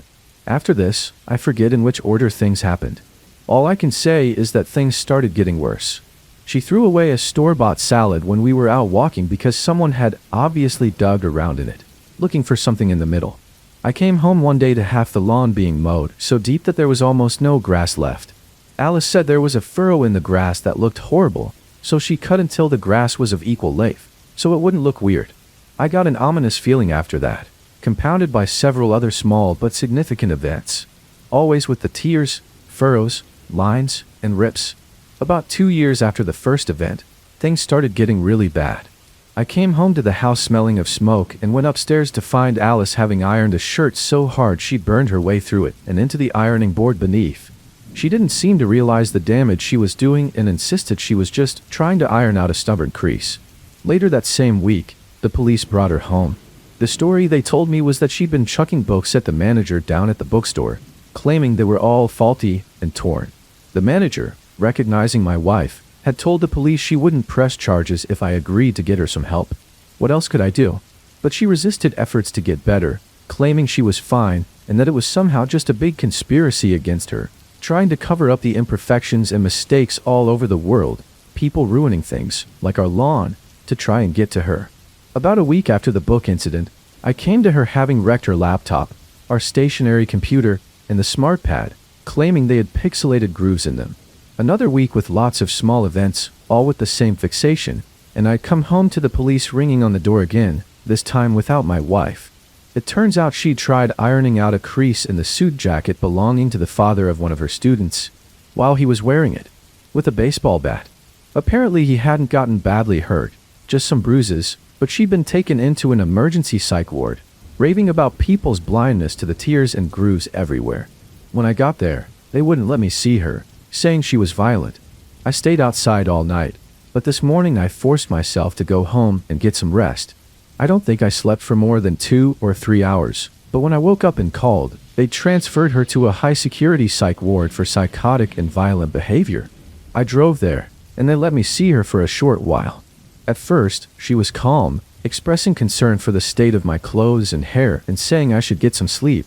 After this, I forget in which order things happened. All I can say is that things started getting worse. She threw away a store-bought salad when we were out walking because someone had obviously dug around in it, looking for something in the middle. I came home one day to half the lawn being mowed, so deep that there was almost no grass left. Alice said there was a furrow in the grass that looked horrible, so she cut until the grass was of equal length, so it wouldn't look weird. I got an ominous feeling after that, compounded by several other small but significant events, always with the tears, furrows, lines, and rips. About 2 years after the first event, things started getting really bad. I came home to the house smelling of smoke and went upstairs to find Alice having ironed a shirt so hard she'd burned her way through it and into the ironing board beneath. She didn't seem to realize the damage she was doing and insisted she was just trying to iron out a stubborn crease. Later that same week, the police brought her home. The story they told me was that she'd been chucking books at the manager down at the bookstore, claiming they were all faulty and torn. The manager, recognizing my wife, had told the police she wouldn't press charges if I agreed to get her some help. What else could I do? But she resisted efforts to get better, claiming she was fine and that it was somehow just a big conspiracy against her, trying to cover up the imperfections and mistakes all over the world, people ruining things, like our lawn, to try and get to her. About a week after the book incident, I came to her having wrecked her laptop, our stationary computer, and the smart pad, claiming they had pixelated grooves in them. Another week with lots of small events, all with the same fixation, and I'd come home to the police ringing on the door again, this time without my wife. It turns out she'd tried ironing out a crease in the suit jacket belonging to the father of one of her students, while he was wearing it, with a baseball bat. Apparently he hadn't gotten badly hurt, just some bruises, but she'd been taken into an emergency psych ward, raving about people's blindness to the tears and grooves everywhere. When I got there, they wouldn't let me see her, saying she was violent. I stayed outside all night, but this morning I forced myself to go home and get some rest. I don't think I slept for more than 2 or 3 hours, but when I woke up and called, they transferred her to a high-security psych ward for psychotic and violent behavior. I drove there, and they let me see her for a short while. At first, she was calm, expressing concern for the state of my clothes and hair and saying I should get some sleep.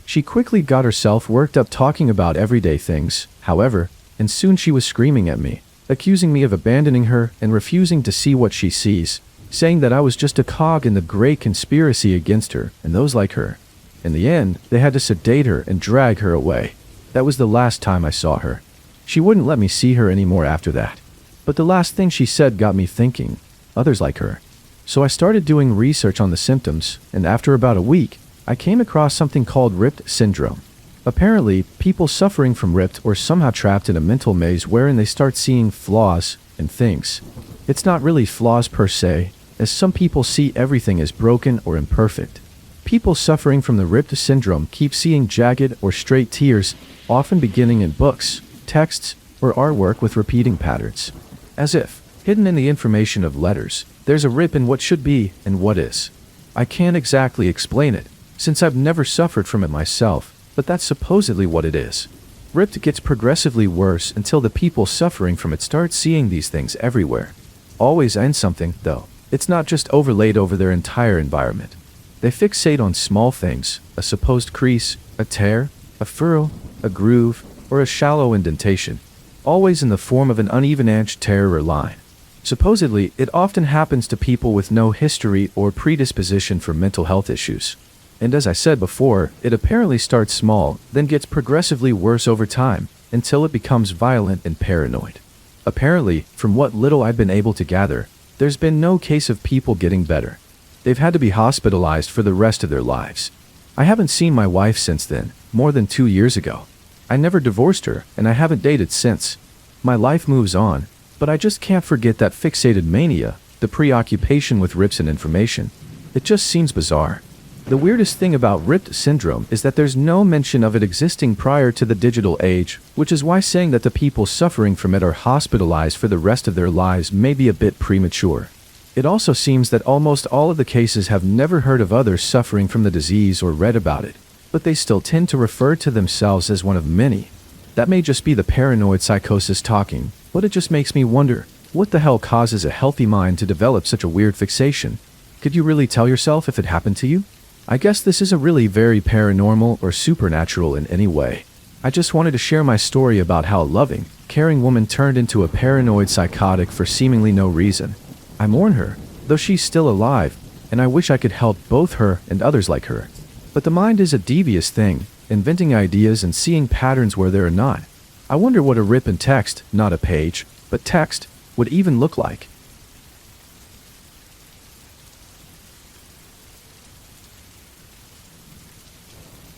She quickly got herself worked up talking about everyday things, however, and soon she was screaming at me. accusing me of abandoning her and refusing to see what she sees, saying that I was just a cog in the great conspiracy against her and those like her. In the end, they had to sedate her and drag her away. That was the last time I saw her. She wouldn't let me see her anymore after that. But the last thing she said got me thinking, others like her. So I started doing research on the symptoms, and after about a week, I came across something called RIPT syndrome. Apparently, people suffering from RIPT are somehow trapped in a mental maze wherein they start seeing flaws in things. It's not really flaws per se, as some people see everything as broken or imperfect. People suffering from the RIPT syndrome keep seeing jagged or straight tears, often beginning in books, texts, or artwork with repeating patterns. As if, hidden in the information of letters, there's a rip in what should be and what is. I can't exactly explain it, since I've never suffered from it myself, but that's supposedly what it is. RIPT gets progressively worse until the people suffering from it start seeing these things everywhere. Always and something, though. It's not just overlaid over their entire environment. They fixate on small things, a supposed crease, a tear, a furrow, a groove, or a shallow indentation, always in the form of an uneven edge, tear, or line. Supposedly, it often happens to people with no history or predisposition for mental health issues. And as I said before, it apparently starts small, then gets progressively worse over time, until it becomes violent and paranoid. Apparently, from what little I've been able to gather, there's been no case of people getting better. They've had to be hospitalized for the rest of their lives. I haven't seen my wife since then, more than 2 years ago. I never divorced her, and I haven't dated since. My life moves on, but I just can't forget that fixated mania, the preoccupation with rips and information. It just seems bizarre. The weirdest thing about RIPT syndrome is that there's no mention of it existing prior to the digital age, which is why saying that the people suffering from it are hospitalized for the rest of their lives may be a bit premature. It also seems that almost all of the cases have never heard of others suffering from the disease or read about it, but they still tend to refer to themselves as one of many. That may just be the paranoid psychosis talking, but it just makes me wonder, what the hell causes a healthy mind to develop such a weird fixation? Could you really tell yourself if it happened to you? I guess this isn't really very paranormal or supernatural in any way. I just wanted to share my story about how a loving, caring woman turned into a paranoid psychotic for seemingly no reason. I mourn her, though she's still alive, and I wish I could help both her and others like her. But the mind is a devious thing, inventing ideas and seeing patterns where there are not. I wonder what a rip in text, not a page, but text, would even look like.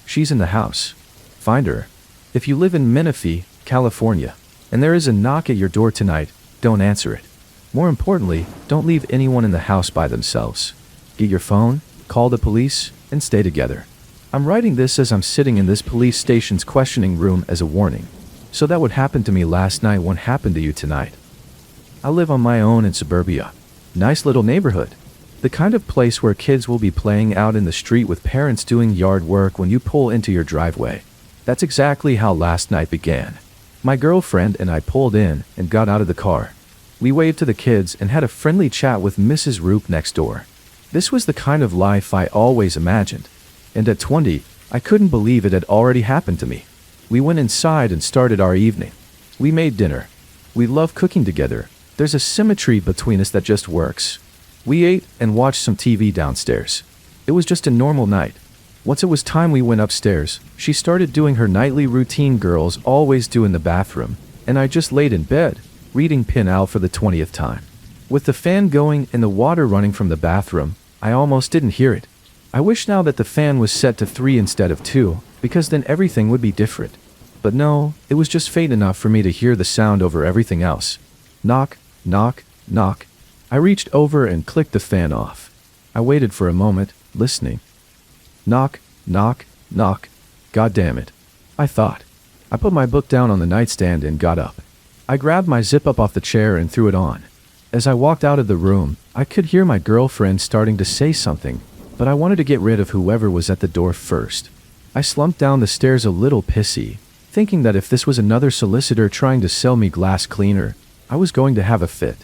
She's in the house. Find her. If you live in Menifee, California, and there is a knock at your door tonight, don't answer it. More importantly, don't leave anyone in the house by themselves. Get your phone, call the police, and stay together. I'm writing this as I'm sitting in this police station's questioning room as a warning. So that what happened to me last night won't happen to you tonight. I live on my own in suburbia. Nice little neighborhood. The kind of place where kids will be playing out in the street with parents doing yard work when you pull into your driveway. That's exactly how last night began. My girlfriend and I pulled in and got out of the car. We waved to the kids and had a friendly chat with Mrs. Roop next door. This was the kind of life I always imagined. And at 20, I couldn't believe it had already happened to me. We went inside and started our evening. We made dinner. We love cooking together. There's a symmetry between us that just works. We ate and watched some TV downstairs. It was just a normal night. Once it was time we went upstairs, she started doing her nightly routine girls always do in the bathroom, and I just laid in bed, reading Pin Al for the 20th time. With the fan going and the water running from the bathroom, I almost didn't hear it. I wish now that the fan was set to 3 instead of 2, because then everything would be different. But no, it was just faint enough for me to hear the sound over everything else. Knock, knock, knock. I reached over and clicked the fan off. I waited for a moment, listening. Knock, knock, knock. God damn it, I thought. I put my book down on the nightstand and got up. I grabbed my zip-up off the chair and threw it on. As I walked out of the room, I could hear my girlfriend starting to say something, but I wanted to get rid of whoever was at the door first. I slumped down the stairs a little pissy, thinking that if this was another solicitor trying to sell me glass cleaner, I was going to have a fit.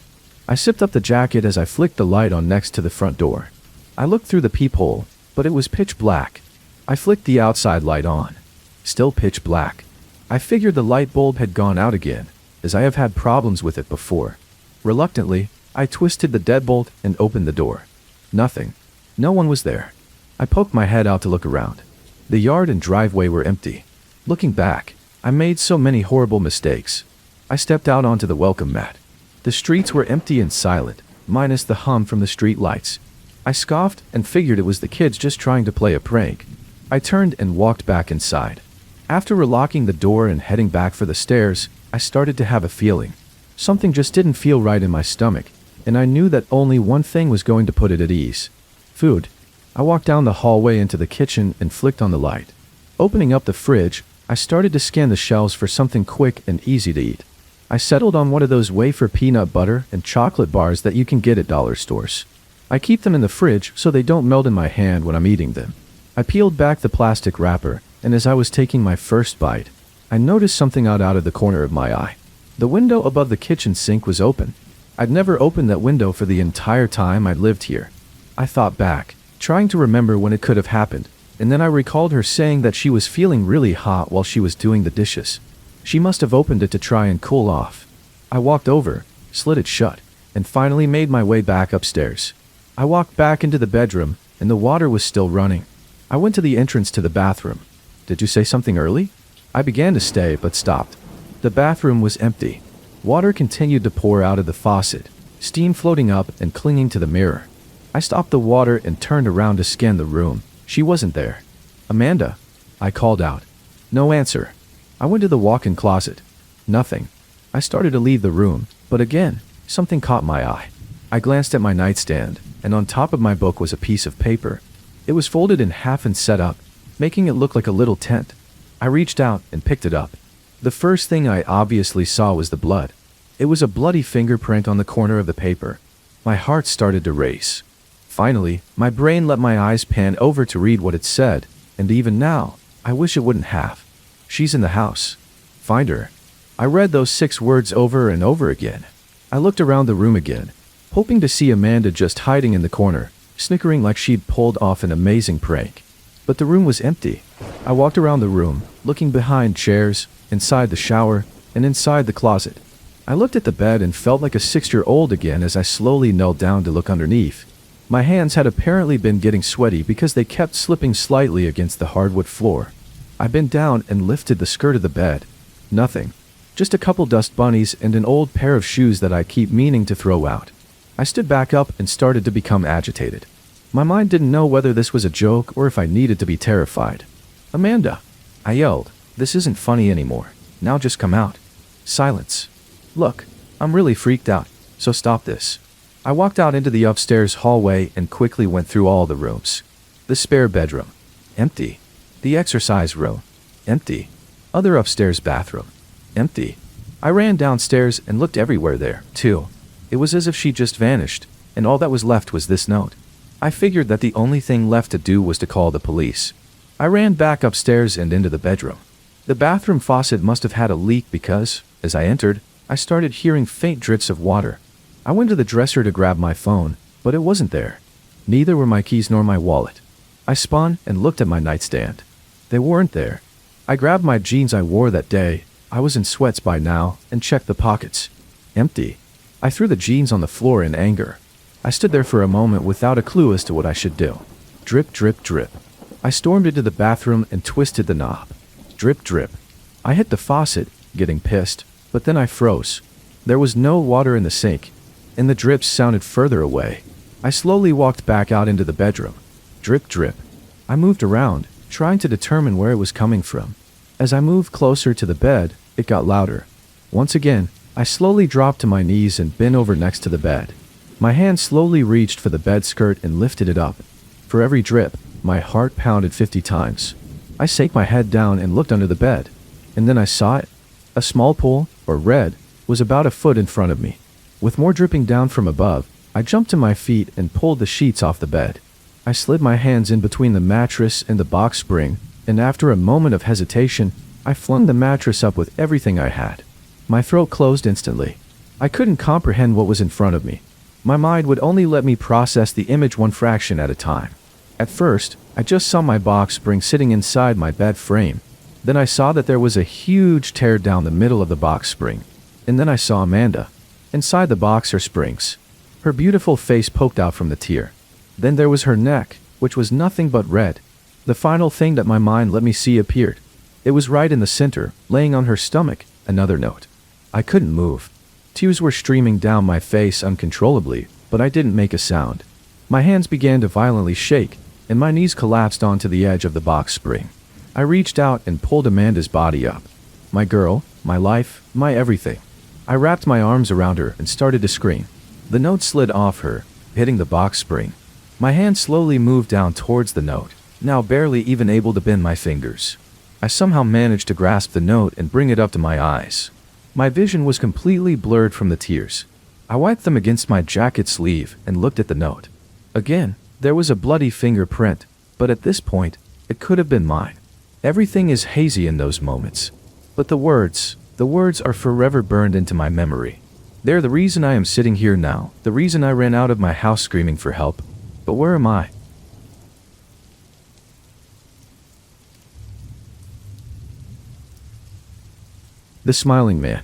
I zipped up the jacket as I flicked the light on next to the front door. I looked through the peephole, but it was pitch black. I flicked the outside light on. Still pitch black. I figured the light bulb had gone out again. as I have had problems with it before. Reluctantly, I twisted the deadbolt and opened the door. Nothing. No one was there. I poked my head out to look around. The yard and driveway were empty. Looking back, I made so many horrible mistakes. I stepped out onto the welcome mat. The streets were empty and silent, minus the hum from the street lights. I scoffed and figured it was the kids just trying to play a prank. I turned and walked back inside. After relocking the door and heading back for the stairs, I started to have a feeling. Something just didn't feel right in my stomach, and I knew that only one thing was going to put it at ease. Food. I walked down the hallway into the kitchen and flicked on the light. Opening up the fridge, I started to scan the shelves for something quick and easy to eat. I settled on one of those wafer peanut butter and chocolate bars that you can get at dollar stores. I keep them in the fridge so they don't melt in my hand when I'm eating them. I peeled back the plastic wrapper, and as I was taking my first bite, I noticed something out of the corner of my eye. The window above the kitchen sink was open. I'd never opened that window for the entire time I'd lived here. I thought back, trying to remember when it could have happened, and then I recalled her saying that she was feeling really hot while she was doing the dishes. She must have opened it to try and cool off. I walked over, slid it shut, and finally made my way back upstairs. I walked back into the bedroom, and the water was still running. I went to the entrance to the bathroom. Did you say something early? I began to stay, but stopped. The bathroom was empty. Water continued to pour out of the faucet, steam floating up and clinging to the mirror. I stopped the water and turned around to scan the room. She wasn't there. Amanda, I called out. No answer. I went to the walk-in closet. Nothing. I started to leave the room, but again, something caught my eye. I glanced at my nightstand, and on top of my book was a piece of paper. It was folded in half and set up, making it look like a little tent. I reached out and picked it up. The first thing I obviously saw was the blood. It was a bloody fingerprint on the corner of the paper. My heart started to race. Finally, my brain let my eyes pan over to read what it said, and even now, I wish it wouldn't have. She's in the house. Find her. I read those 6 words over and over again. I looked around the room again, hoping to see Amanda just hiding in the corner, snickering like she'd pulled off an amazing prank. But the room was empty. I walked around the room, looking behind chairs, inside the shower, and inside the closet. I looked at the bed and felt like a 6-year-old again as I slowly knelt down to look underneath. My hands had apparently been getting sweaty because they kept slipping slightly against the hardwood floor. I bent down and lifted the skirt of the bed. Nothing. Just a couple dust bunnies and an old pair of shoes that I keep meaning to throw out. I stood back up and started to become agitated. My mind didn't know whether this was a joke or if I needed to be terrified. Amanda! I yelled. This isn't funny anymore. Now just come out. Silence. Look, I'm really freaked out, so stop this. I walked out into the upstairs hallway and quickly went through all the rooms. The spare bedroom. Empty. The exercise room. Empty. Other upstairs bathroom. Empty. I ran downstairs and looked everywhere there, too. It was as if she just vanished, and all that was left was this note. I figured that the only thing left to do was to call the police. I ran back upstairs and into the bedroom. The bathroom faucet must have had a leak because, as I entered, I started hearing faint drips of water. I went to the dresser to grab my phone, but it wasn't there. Neither were my keys nor my wallet. I spun and looked at my nightstand. They weren't there. I grabbed my jeans I wore that day. I was in sweats by now, and checked the pockets. Empty. I threw the jeans on the floor in anger. I stood there for a moment without a clue as to what I should do. Drip, drip, drip. I stormed into the bathroom and twisted the knob. Drip, drip. I hit the faucet, getting pissed, but then I froze. There was no water in the sink, and the drips sounded further away. I slowly walked back out into the bedroom. Drip, drip. I moved around, trying to determine where it was coming from. As I moved closer to the bed, it got louder. Once again, I slowly dropped to my knees and bent over next to the bed. My hand slowly reached for the bed skirt and lifted it up. For every drip, my heart pounded 50 times. I sank my head down and looked under the bed. And then I saw it. A small pool, or red, was about a foot in front of me. With more dripping down from above, I jumped to my feet and pulled the sheets off the bed. I slid my hands in between the mattress and the box spring, and after a moment of hesitation, I flung the mattress up with everything I had. My throat closed instantly. I couldn't comprehend what was in front of me. My mind would only let me process the image one fraction at a time. At first, I just saw my box spring sitting inside my bed frame. Then I saw that there was a huge tear down the middle of the box spring. And then I saw Amanda. Inside the boxer springs. Her beautiful face poked out from the tier. Then there was her neck, which was nothing but red. The final thing that my mind let me see appeared. It was right in the center, laying on her stomach, another note. I couldn't move. Tears were streaming down my face uncontrollably, but I didn't make a sound. My hands began to violently shake, and my knees collapsed onto the edge of the box spring. I reached out and pulled Amanda's body up. My girl, my life, my everything. I wrapped my arms around her and started to scream. The note slid off her, hitting the box spring. My hand slowly moved down towards the note, now barely even able to bend my fingers. I somehow managed to grasp the note and bring it up to my eyes. My vision was completely blurred from the tears. I wiped them against my jacket sleeve and looked at the note. Again, there was a bloody fingerprint, but at this point, it could have been mine. Everything is hazy in those moments. But the words are forever burned into my memory. They're the reason I am sitting here now, the reason I ran out of my house screaming for help. But where am I? The Smiling Man.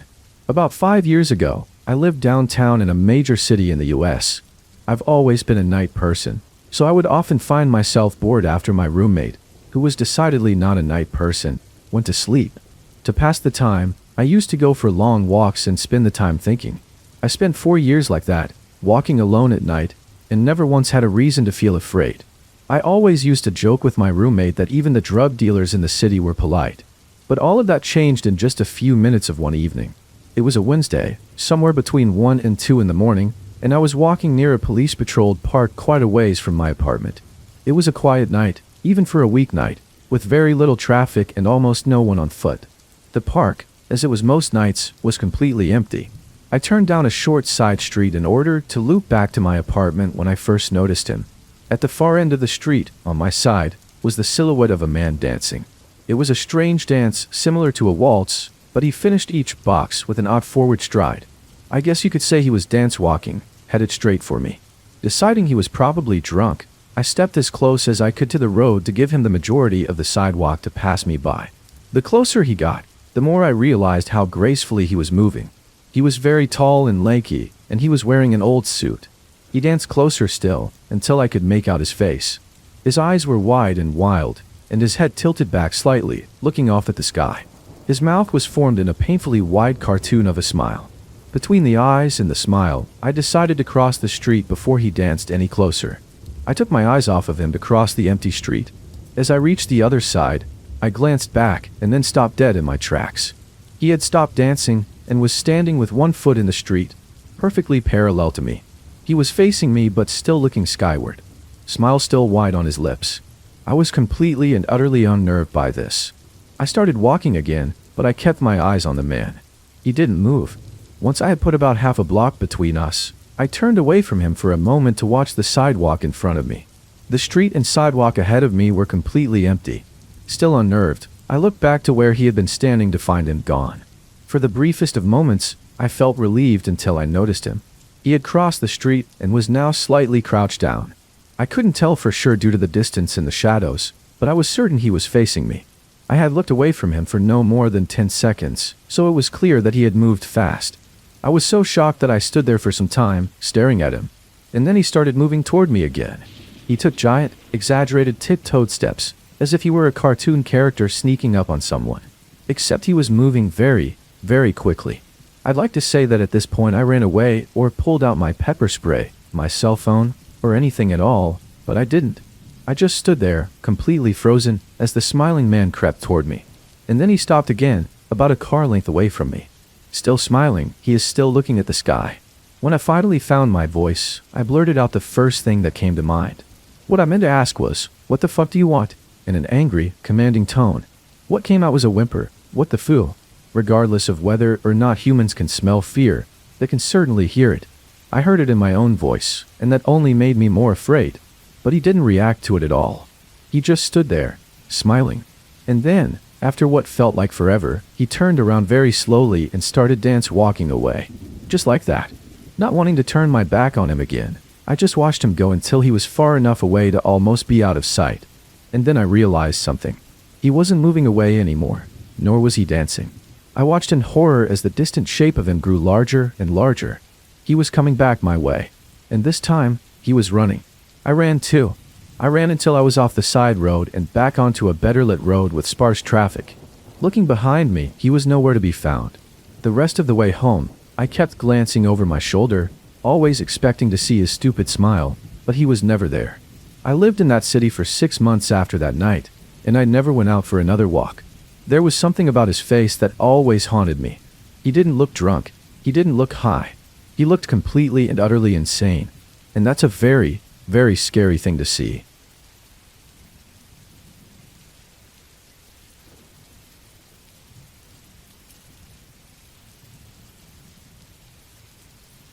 About 5 years ago, I lived downtown in a major city in the US. I've always been a night person, so I would often find myself bored after my roommate, who was decidedly not a night person, went to sleep. To pass the time, I used to go for long walks and spend the time thinking. I spent 4 years like that, walking alone at night, and never once had a reason to feel afraid. I always used to joke with my roommate that even the drug dealers in the city were polite. But all of that changed in just a few minutes of one evening. It was a Wednesday, somewhere between 1 and 2 in the morning, and I was walking near a police-patrolled park quite a ways from my apartment. It was a quiet night, even for a weeknight, with very little traffic and almost no one on foot. The park, as it was most nights, was completely empty. I turned down a short side street in order to loop back to my apartment when I first noticed him. At the far end of the street, on my side, was the silhouette of a man dancing. It was a strange dance similar to a waltz, but he finished each box with an odd forward stride. I guess you could say he was dance-walking, headed straight for me. Deciding he was probably drunk, I stepped as close as I could to the road to give him the majority of the sidewalk to pass me by. The closer he got, the more I realized how gracefully he was moving. He was very tall and lanky, and he was wearing an old suit. He danced closer still, until I could make out his face. His eyes were wide and wild, and his head tilted back slightly, looking off at the sky. His mouth was formed in a painfully wide cartoon of a smile. Between the eyes and the smile, I decided to cross the street before he danced any closer. I took my eyes off of him to cross the empty street. As I reached the other side, I glanced back and then stopped dead in my tracks. He had stopped dancing and was standing with one foot in the street, perfectly parallel to me. He was facing me but still looking skyward, smile still wide on his lips. I was completely and utterly unnerved by this. I started walking again, but I kept my eyes on the man. He didn't move. Once I had put about half a block between us, I turned away from him for a moment to watch the sidewalk in front of me. The street and sidewalk ahead of me were completely empty. Still unnerved, I looked back to where he had been standing to find him gone. For the briefest of moments, I felt relieved until I noticed him. He had crossed the street and was now slightly crouched down. I couldn't tell for sure due to the distance and the shadows, but I was certain he was facing me. I had looked away from him for no more than 10 seconds, so it was clear that he had moved fast. I was so shocked that I stood there for some time, staring at him. And then he started moving toward me again. He took giant, exaggerated tiptoed steps, as if he were a cartoon character sneaking up on someone. Except he was moving very, very quickly. I'd like to say that at this point I ran away or pulled out my pepper spray, my cell phone, or anything at all, but I didn't. I just stood there, completely frozen, as the smiling man crept toward me. And then he stopped again, about a car length away from me. Still smiling, he is still looking at the sky. When I finally found my voice, I blurted out the first thing that came to mind. What I meant to ask was, "What the fuck do you want?" in an angry, commanding tone. What came out was a whimper. What the fool? Regardless of whether or not humans can smell fear, they can certainly hear it. I heard it in my own voice, and that only made me more afraid. But he didn't react to it at all. He just stood there, smiling. And then, after what felt like forever, he turned around very slowly and started walking away. Just like that. Not wanting to turn my back on him again, I just watched him go until he was far enough away to almost be out of sight. And then I realized something. He wasn't moving away anymore, nor was he dancing. I watched in horror as the distant shape of him grew larger and larger. He was coming back my way, and this time, he was running. I ran too. I ran until I was off the side road and back onto a better lit road with sparse traffic. Looking behind me, he was nowhere to be found. The rest of the way home, I kept glancing over my shoulder, always expecting to see his stupid smile, but he was never there. I lived in that city for 6 months after that night, and I never went out for another walk. There was something about his face that always haunted me. He didn't look drunk. He didn't look high. He looked completely and utterly insane, and that's a very, very scary thing to see.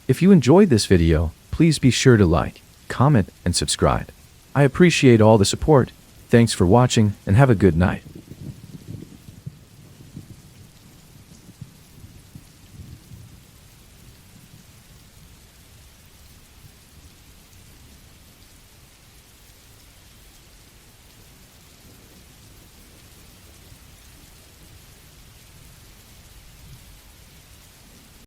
If you enjoyed this video, please be sure to like, comment, and subscribe. I appreciate all the support. Thanks for watching and have a good night.